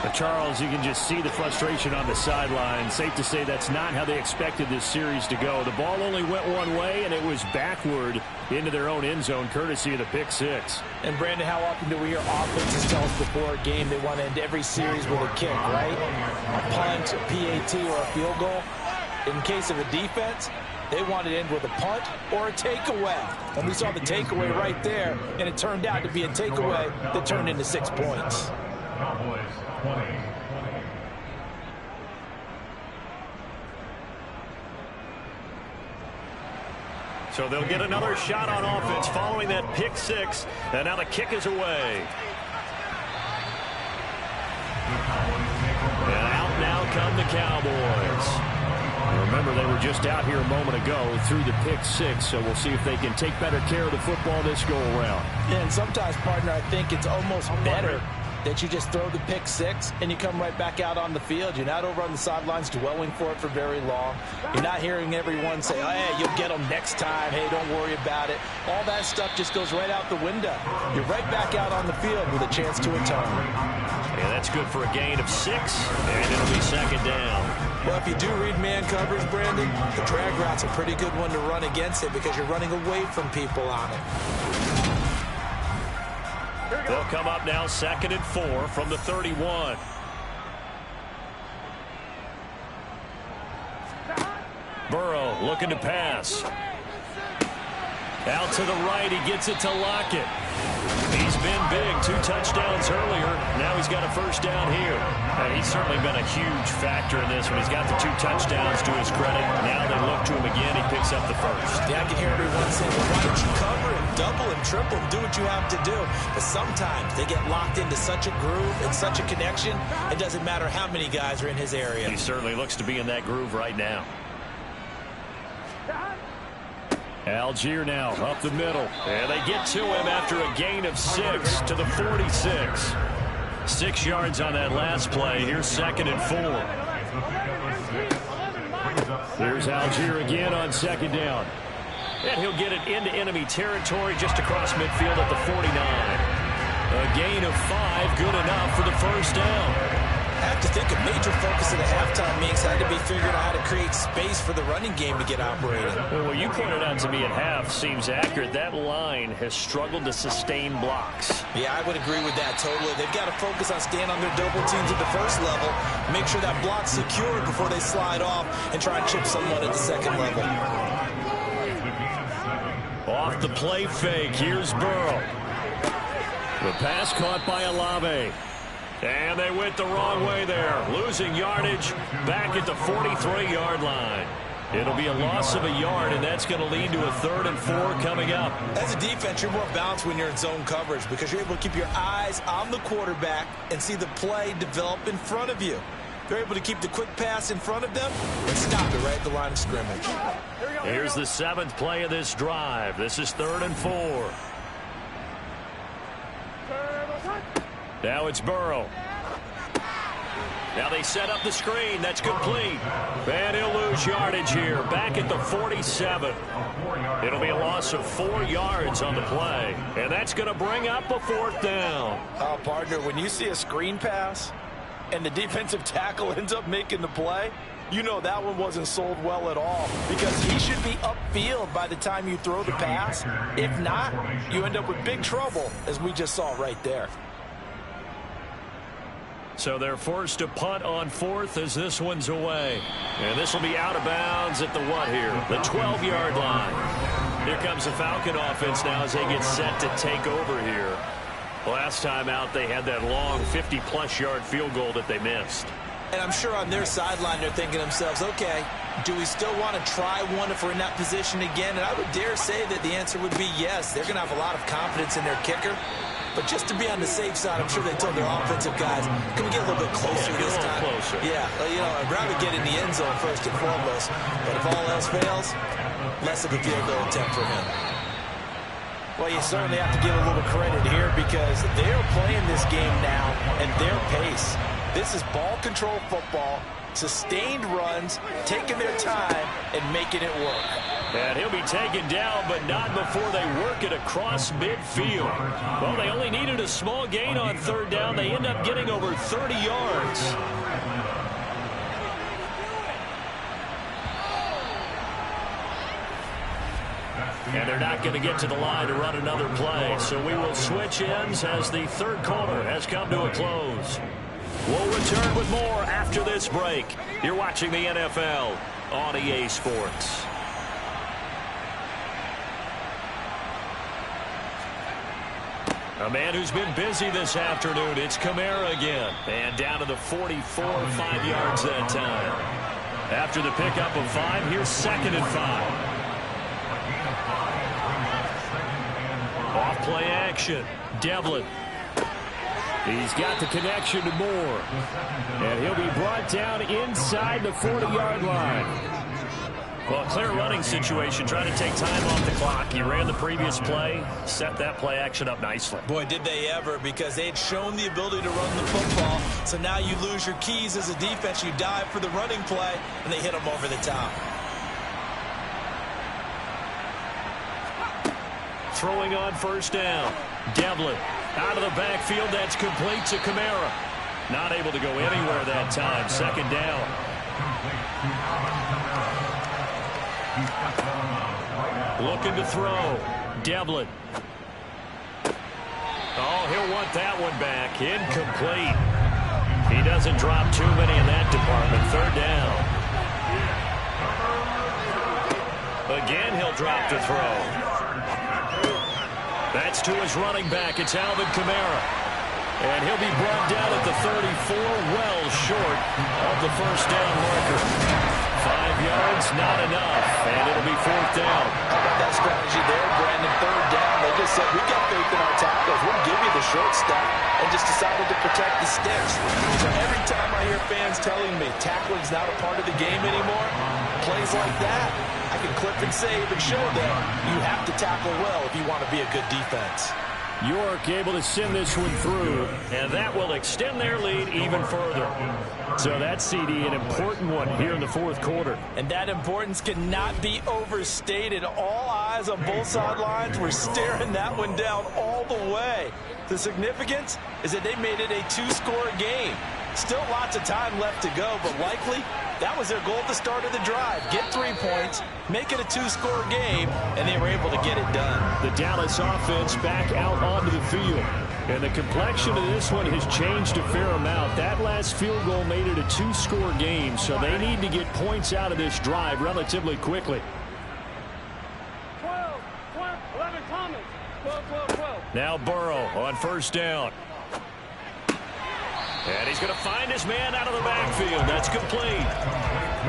But Charles, you can just see the frustration on the sideline. Safe to say that's not how they expected this series to go. The ball only went one way, and it was backward into their own end zone, courtesy of the pick six. And Brandon, how often do we hear offenses tell us before a game they want to end every series with a kick, right? A punt, a PAT, or a field goal. In case of a defense, they want to end with a punt or a takeaway. And we saw the takeaway right there, and it turned out to be a takeaway that turned into 6 points. Cowboys 20. So they'll get another shot on offense following that pick six. And now the kick is away. And out now come the Cowboys. Remember, they were just out here a moment ago through the pick six, so we'll see if they can take better care of the football this go-around. Yeah, and sometimes, partner, I think it's almost better that you just throw the pick six and you come right back out on the field. You're not over on the sidelines dwelling for it for very long. You're not hearing everyone say, oh, hey, you'll get them next time. Hey, don't worry about it. All that stuff just goes right out the window. You're right back out on the field with a chance to atone. Yeah, that's good for a gain of 6, and it'll be second down. Well, if you do read man coverage, Brandon, the drag route's a pretty good one to run against it because you're running away from people on it. They'll come up now 2nd and 4 from the 31. Burrow looking to pass. Out to the right, he gets it to Lockett. He's been big, 2 touchdowns earlier. Now he's got a first down here. And he's certainly been a huge factor in this one. He's got the 2 touchdowns to his credit. Now they look to him again. He picks up the first. Yeah, I can hear everyone saying, well, why don't you cover him, double him, triple him, do what you have to do. But sometimes they get locked into such a groove and such a connection, it doesn't matter how many guys are in his area. He certainly looks to be in that groove right now. Algier now up the middle. And they get to him after a gain of 6 to the 46. 6 yards on that last play. Here's 2nd and 4. There's Algier again on 2nd down. And he'll get it into enemy territory just across midfield at the 49. A gain of 5, good enough for the first down. I have to think a major focus of the halftime meetings had to be figuring out how to create space for the running game to get operating. Well, what you pointed out to me at half seems accurate. That line has struggled to sustain blocks. Yeah, I would agree with that totally. They've got to focus on staying on their double teams at the first level, make sure that block's secured before they slide off and try and chip someone at the second level. Off the play fake, here's Burrow. The pass caught by Olave. And they went the wrong way there. Losing yardage back at the 43-yard line. It'll be a loss of a yard, and that's going to lead to a 3rd and 4 coming up. As a defense, you're more balanced when you're in zone coverage because you're able to keep your eyes on the quarterback and see the play develop in front of you. They're able to keep the quick pass in front of them and stop it right at the line of scrimmage. Here's the 7th play of this drive. This is 3rd and 4. Now it's Burrow. Now they set up the screen. That's complete. And he'll lose yardage here. Back at the 47. It'll be a loss of 4 yards on the play. And that's going to bring up a 4th down. Oh, partner, when you see a screen pass and the defensive tackle ends up making the play, you know that one wasn't sold well at all because he should be upfield by the time you throw the pass. If not, you end up with big trouble, as we just saw right there. So they're forced to punt on 4th as this one's away. And this will be out of bounds at the what here? The 12-yard line. Here comes the Falcon offense now as they get set to take over here. Last time out, they had that long 50-plus yard field goal that they missed. And I'm sure on their sideline they're thinking to themselves, okay, do we still want to try one if we're in that position again? And I would dare say that the answer would be yes. They're going to have a lot of confidence in their kicker. But just to be on the safe side, I'm sure they told their offensive guys, can we get a little bit closer this time? Closer. Yeah, you know, I'd rather get in the end zone first and foremost. But if all else fails, less of a field goal attempt for him. Well, you certainly have to give a little credit here because they're playing this game now at their pace. This is ball control football, sustained runs, taking their time, and making it work. And he'll be taken down, but not before they work it across midfield. Well, they only needed a small gain on 3rd down. They end up getting over 30 yards. And they're not going to get to the line to run another play. So we will switch ends as the 3rd quarter has come to a close. We'll return with more after this break. You're watching the NFL on EA Sports. A man who's been busy this afternoon. It's Kamara again. And down to the 44, 5 yards that time. After the pickup of 5, here's 2nd and 5. Play action. Devlin. He's got the connection to Moore. And he'll be brought down inside the 40-yard line. Well, a clear running situation, trying to take time off the clock. He ran the previous play, set that play action up nicely. Boy, did they ever, because they had shown the ability to run the football. So now you lose your keys as a defense. You dive for the running play, and they hit them over the top. Throwing on first down. Devlin out of the backfield. That's complete to Kamara. Not able to go anywhere that time. Second down. Looking to throw. Devlin. Oh, he'll want that one back. Incomplete. He doesn't drop too many in that department. Third down. Again, he'll drop to throw. That's to his running back. It's Alvin Kamara. And he'll be brought down at the 34, well short of the first down marker. 5 yards, not enough, and it'll be fourth down. How about that strategy there, Brandon? Third down, they just said, we got faith in our tackles. We'll give you the short stuff, and just decided to protect the sticks. So every time I hear fans telling me tackling's not a part of the game anymore, plays like that, I can clip and save and show them you have to tackle well if you want to be a good defense. York able to send this one through, and that will extend their lead even further. So that CD, an important one here in the fourth quarter. And that importance cannot be overstated. All eyes on both sidelines were staring that one down all the way. The significance is that they made it a two-score game. Still lots of time left to go, but likely that was their goal at the start of the drive. Get 3 points, make it a two-score game, and they were able to get it done. The Dallas offense back out onto the field. And the complexion of this one has changed a fair amount. That last field goal made it a two-score game, so they need to get points out of this drive relatively quickly. 12, 11 comments. 12, 12, 12. Now Burrow on first down. And he's going to find his man out of the backfield. That's complete.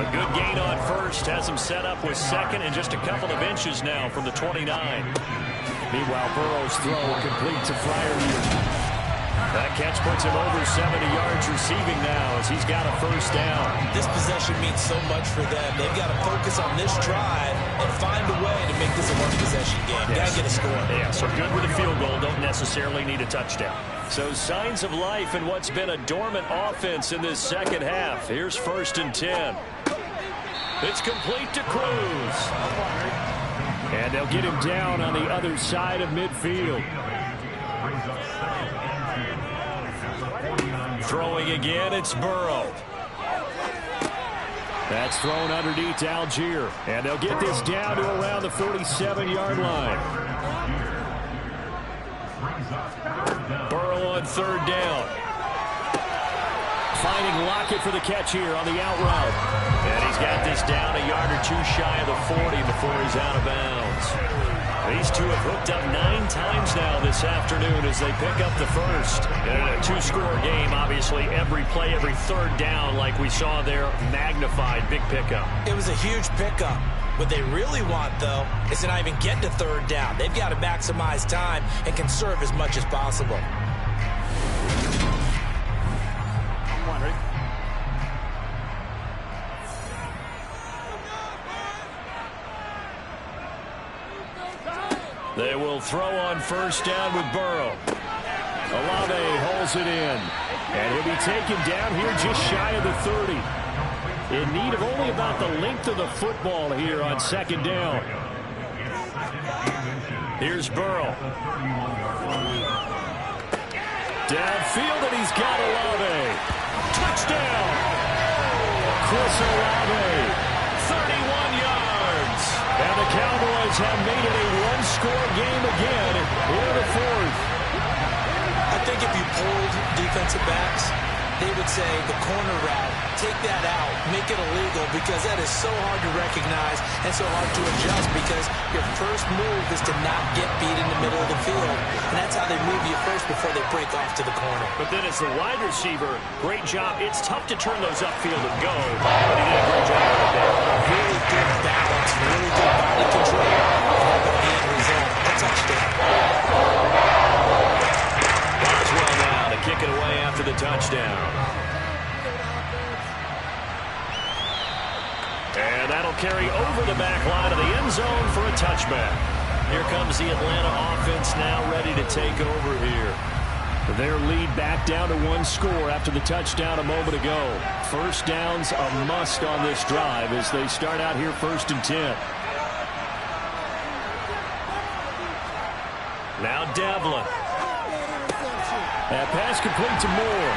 A good gain on first. Has him set up with second and just a couple of inches now from the 29. Meanwhile, Burrow's throw complete to Freiermuth. That catch puts him over 70 yards receiving now as he's got a first down. This possession means so much for them. They've got to focus on this drive and find a way to make this a one-possession game. Got to get a score. Yeah, so good with a field goal. Don't necessarily need a touchdown. So signs of life in what's been a dormant offense in this second half. Here's 1st and 10. It's complete to Cruz. And they'll get him down on the other side of midfield. Throwing again, it's Burrow. That's thrown underneath to Algier. And they'll get this down to around the 47-yard line. Burrow on third down. Finding Lockett for the catch here on the out route. And he's got this down a yard or two shy of the 40 before he's out of bounds. These two have hooked up 9 times now this afternoon as they pick up the first. And in a two-score game, obviously, every play, every third down, like we saw there, magnified, big pickup. It was a huge pickup. What they really want, though, is to not even get to third down. They've got to maximize time and conserve as much as possible. They will throw on first down with Burrow. Olave holds it in. And he'll be taken down here just shy of the 30. In need of only about the length of the football here on second down. Here's Burrow. Downfield, and he's got Olave. Touchdown! Chris Olave. 31 yards. And the Cowboys have made it a one-score game again in the fourth. I think if you pulled defensive backs, they would say the corner route, take that out, make it illegal, because that is so hard to recognize and so hard to adjust, because your first move is to not get beat in the middle of the field. And that's how they move you first before they break off to the corner. But then as the wide receiver, great job. It's tough to turn those upfield and go, but he did a great job right there. Really good balance, really good body control, and the end result, a touchdown. it away after the touchdown. And that'll carry over the back line of the end zone for a touchback. Here comes the Atlanta offense now ready to take over here. Their lead back down to 1 score after the touchdown a moment ago. First down's a must on this drive as they start out here 1st and 10. Now Devlin. That pass complete to Moore.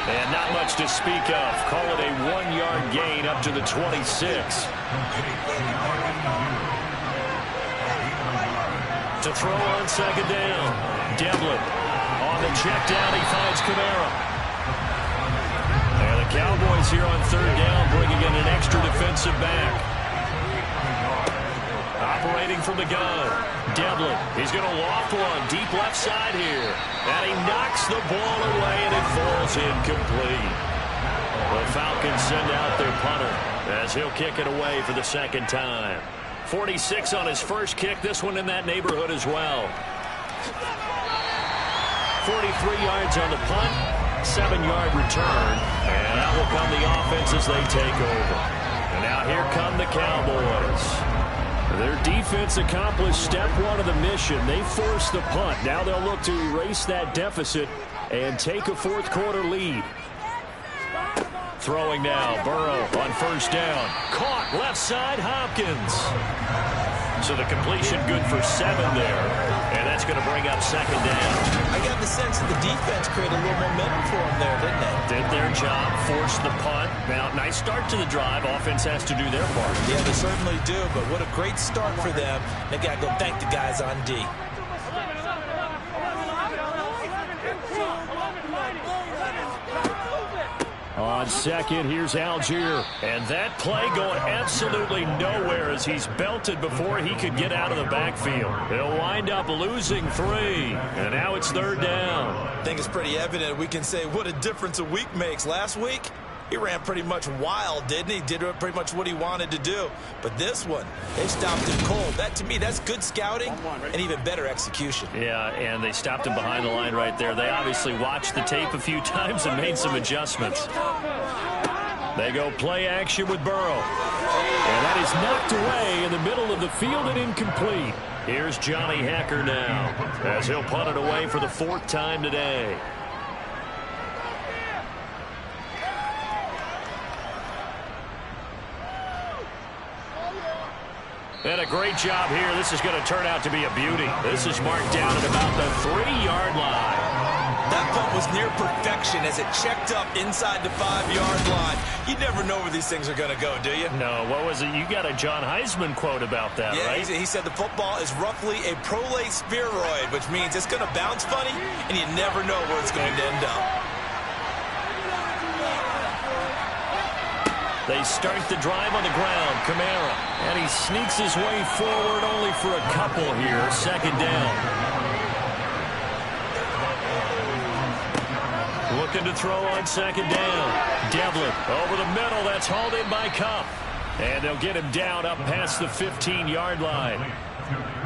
And not much to speak of. Call it a 1-yard gain up to the 26. To throw on 2nd down. Devlin. On the check down, he finds Kamara. And the Cowboys here on 3rd down, bringing in an extra defensive back. Operating from the gun. Devlin, he's going to loft one deep left side here. And he knocks the ball away, and it falls incomplete. The Falcons send out their punter as he'll kick it away for the 2nd time. 46 on his first kick, this one in that neighborhood as well. 43 yards on the punt, 7-yard return, and that will come the offense as they take over. And now here come the Cowboys. Their defense accomplished step 1 of the mission. They forced the punt. Now they'll look to erase that deficit and take a 4th quarter lead. Throwing now, Burrow on 1st down. Caught left side, Hopkins. So the completion good for 7 there. And that's going to bring up 2nd down. I got the sense that the defense created a little momentum for them there, didn't they? Did their job, forced the punt. Now, nice start to the drive. Offense has to do their part. Yeah, they certainly do, but what a great start for them. They got to go thank the guys on D. On 2nd, here's Algier. And that play going absolutely nowhere as he's belted before he could get out of the backfield. He'll wind up losing 3. And now it's 3rd down. I think it's pretty evident we can say what a difference a week makes. Last week, he ran pretty much wild, didn't he? Did pretty much what he wanted to do. But this one, they stopped him cold. That, to me, that's good scouting and even better execution. Yeah, and they stopped him behind the line right there. They obviously watched the tape a few times and made some adjustments. They go play action with Burrow. And that is knocked away in the middle of the field and incomplete. Here's Johnny Hecker now as he'll punt it away for the 4th time today. And a great job here. This is going to turn out to be a beauty. This is marked down at about the 3-yard line. That punt was near perfection as it checked up inside the 5-yard line. You never know where these things are going to go, do you? No, what was it? You got a John Heisman quote about that, right? Yeah, he said the football is roughly a prolate spheroid, which means it's going to bounce funny, and you never know where it's going to end up. They start the drive on the ground. Kamara. And he sneaks his way forward only for a couple here. 2nd down. Looking to throw on 2nd down. Devlin over the middle. That's hauled in by Kupp. And they'll get him down up past the 15-yard line.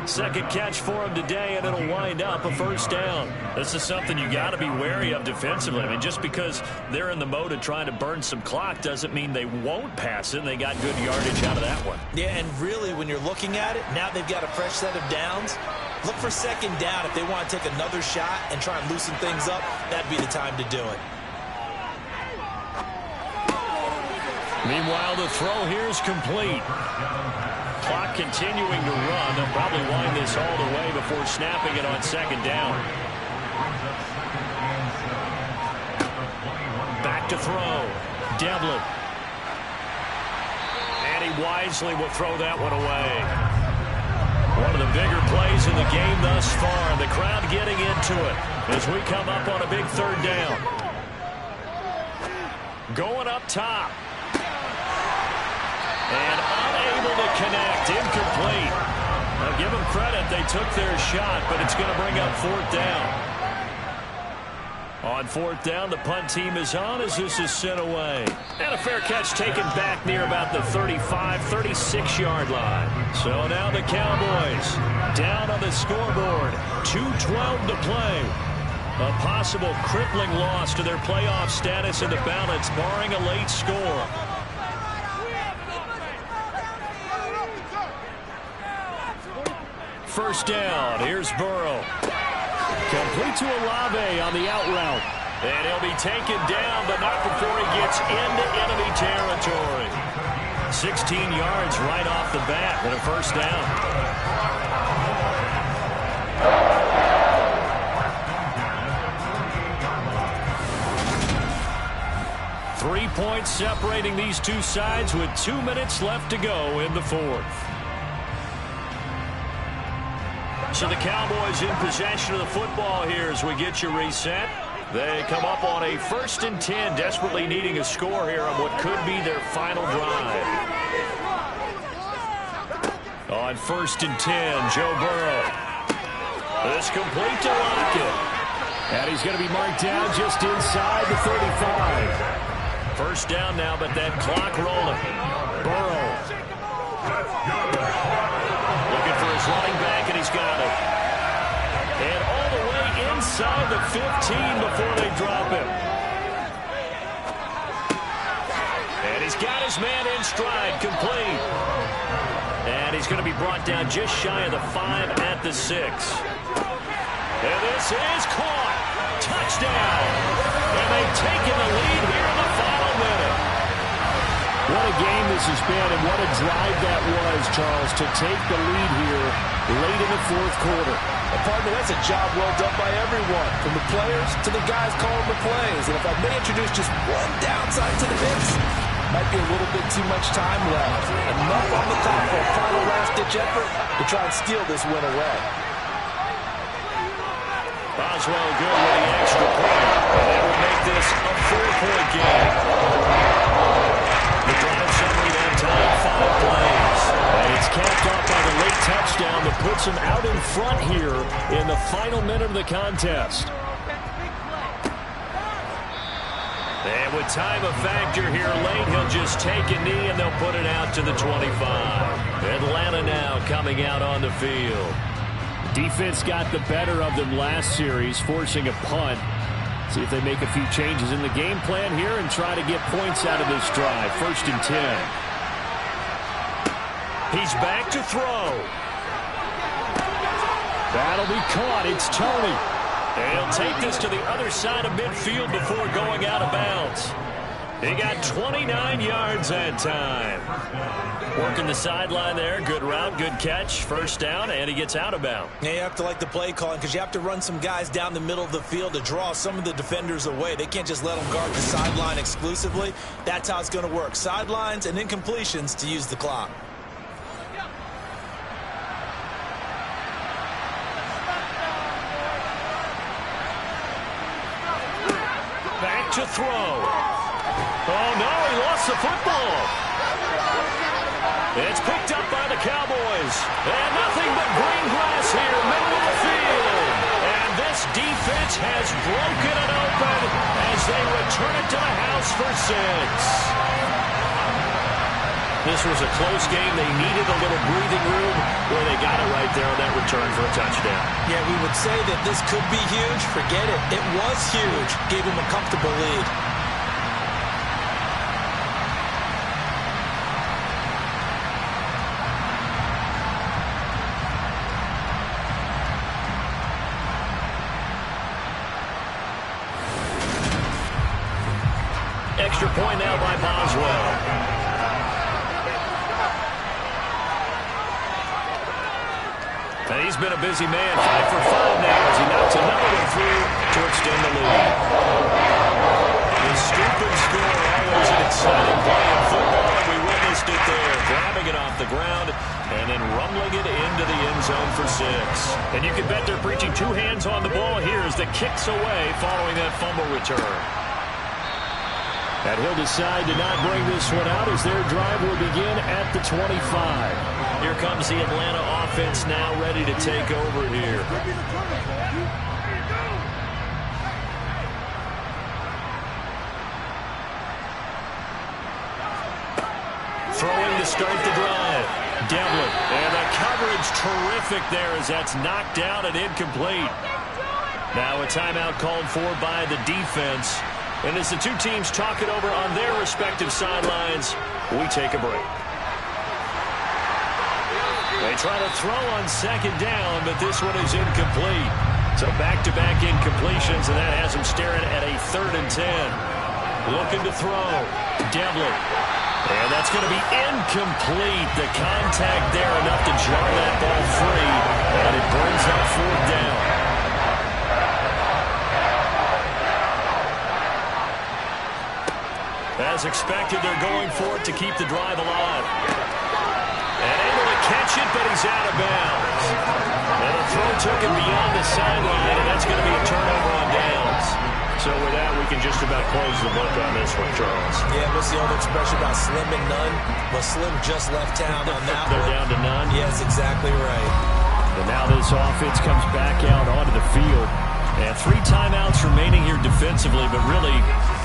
2nd catch for him today, and it'll wind up a 1st down. This is something you got to be wary of defensively. I mean, just because they're in the mode of trying to burn some clock doesn't mean they won't pass it, and they got good yardage out of that one. Yeah, and really, when you're looking at it, now they've got a fresh set of downs. Look for 2nd down. If they want to take another shot and try and loosen things up, that'd be the time to do it. Meanwhile, the throw here is complete. Clock continuing to run. They'll probably wind this all the way before snapping it on 2nd down. Back to throw. Devlin. And he wisely will throw that one away. One of the bigger plays in the game thus far. The crowd getting into it as we come up on a big 3rd down. Going up top. And unable to connect. Incomplete. Now give them credit. They took their shot, but it's going to bring up 4th down. On 4th down, the punt team is on as this is sent away. And a fair catch taken back near about the 35, 36-yard line. So now the Cowboys down on the scoreboard. 2:12 to play. A possible crippling loss to their playoff status in the balance, barring a late score. First down. Here's Burrow. Complete to Olave on the out route. And he'll be taken down, but not before he gets into enemy territory. 16 yards right off the bat and a first down. 3 points separating these two sides with 2 minutes left to go in the fourth. So the Cowboys in possession of the football here as we get you reset. They come up on a 1st and 10, desperately needing a score here on what could be their final drive. On 1st and 10, Joe Burrow. This complete to Lockett. And he's going to be marked down just inside the 35. First down now, but that clock rolling. Burrow. Looking for his running back, and he's got it. And all the way inside the 15 before they drop him. And he's got his man in stride, complete. And he's going to be brought down just shy of the 5 at the 6. And this is caught. Touchdown. And they've taken the lead here in the final minute. What a game this has been, and what a drive that was, Charles, to take the lead here late in the fourth quarter. Partner, that's a job well done by everyone, from the players to the guys calling the plays. And if I may introduce just one downside to the mix, might be a little bit too much time left. Enough on the clock for a final last-ditch effort to try and steal this win away. Boswell good with the extra point. And that would make this a 4-point game. The drive summary that time, 5 plays. And it's capped off by the late touchdown that puts him out in front here in the final minute of the contest. And with time a factor here late, he'll just take a knee and they'll put it out to the 25. Atlanta now coming out on the field. Defense got the better of them last series, forcing a punt. See if they make a few changes in the game plan here and try to get points out of this drive. 1st and 10. He's back to throw. That'll be caught. It's Tony. And he'll take this to the other side of midfield before going out of bounds. He got 29 yards that time. Working the sideline there. Good route, good catch. First down, and he gets out of bounds. Yeah, you have to like the play calling because you have to run some guys down the middle of the field to draw some of the defenders away. They can't just let them guard the sideline exclusively. That's how it's going to work. Sidelines and incompletions to use the clock. Back to throw. Oh, no, he lost the football. It's picked up by the Cowboys. And nothing but green grass here, middle of the field. And this defense has broken it open as they return it to the house for 6. This was a close game. They needed a little breathing room. Well, they got it right there on that return for a touchdown. Yeah, we would say that this could be huge. Forget it. It was huge. Gave him a comfortable lead. Extra point now by Boswell. And he's been a busy man. 5 for 5 now as he knocks another one through to extend the lead. The scoop and score, always an exciting play in football, and we witnessed it there. Grabbing it off the ground and then rumbling it into the end zone for 6. And you can bet they're preaching 2 hands on the ball here as the kick's away following that fumble return. And he'll decide to not bring this one out as their drive will begin at the 25. Here comes the Atlanta offense now ready to take over here. Throwing to start the drive. Devlin. And the coverage terrific there as that's knocked down and incomplete. Now a timeout called for by the defense. And as the two teams talk it over on their respective sidelines, we take a break. They try to throw on second down, but this one is incomplete. So back-to-back incompletions, and that has them staring at a 3rd and 10. Looking to throw. Devlin. And that's going to be incomplete. The contact there enough to jar that ball free, and it brings up 4th down. As expected, they're going for it to keep the drive alive. And able to catch it, but he's out of bounds. And the throw took him beyond the sideline, and that's going to be a turnover on downs. So with that, we can just about close the book on this one, Charles. Yeah, what's the old expression about slim and none? Well, Slim just left town on that They're one. down to none? Yes, exactly right. And now this offense comes back out onto the field. And 3 timeouts remaining here defensively, but really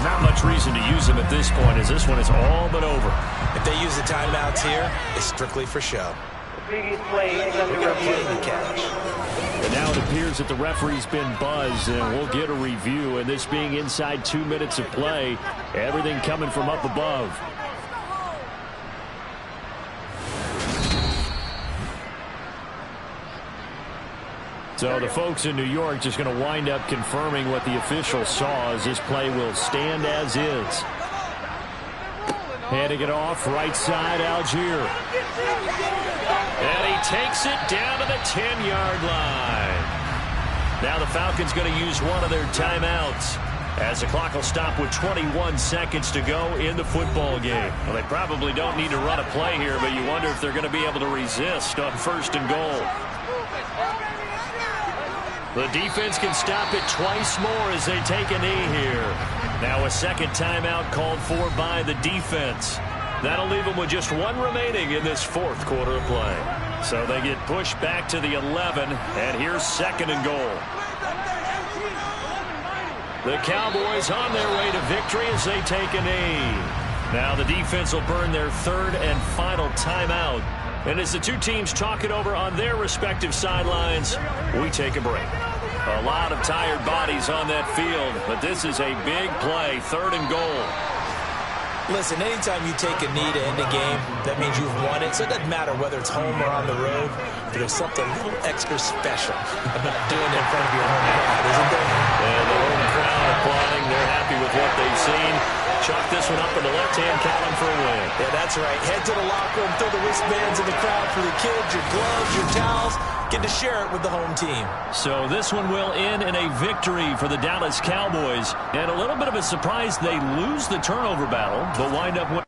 not much reason to use them at this point, as this one is all but over. If they use the timeouts here, it's strictly for show. The previous play is under review. And now it appears that the referee's been buzzed, and we'll get a review. And this being inside 2 minutes of play, everything coming from up above. So the folks in New York just going to wind up confirming what the officials saw, as this play will stand as is. Handing it off, right side, Algier. And he takes it down to the 10-yard line. Now the Falcons going to use one of their timeouts, as the clock will stop with 21 seconds to go in the football game. Well, they probably don't need to run a play here, but you wonder if they're going to be able to resist on 1st and goal. The defense can stop it twice more as they take a knee here. Now a second timeout called for by the defense. That'll leave them with just 1 remaining in this 4th quarter of play. So they get pushed back to the 11, and here's 2nd and goal. The Cowboys on their way to victory as they take a knee. Now the defense will burn their 3rd and final timeout. And as the two teams talk it over on their respective sidelines, we take a break. A lot of tired bodies on that field, but this is a big play, 3rd and goal. Listen, anytime you take a knee to end a game, that means you've won it. So it doesn't matter whether it's home or on the road. There's something a little extra special about doing it in front of your home crowd, isn't there? And the home crowd applauding. They're happy with what they've seen. Chalk this one up in the left-hand column for a win. Yeah, that's right. Head to the locker room, throw the wristbands in the crowd for the kids, your gloves, your towels. Get to share it with the home team. So this one will end in a victory for the Dallas Cowboys. And a little bit of a surprise, they lose the turnover battle, but wind up winning.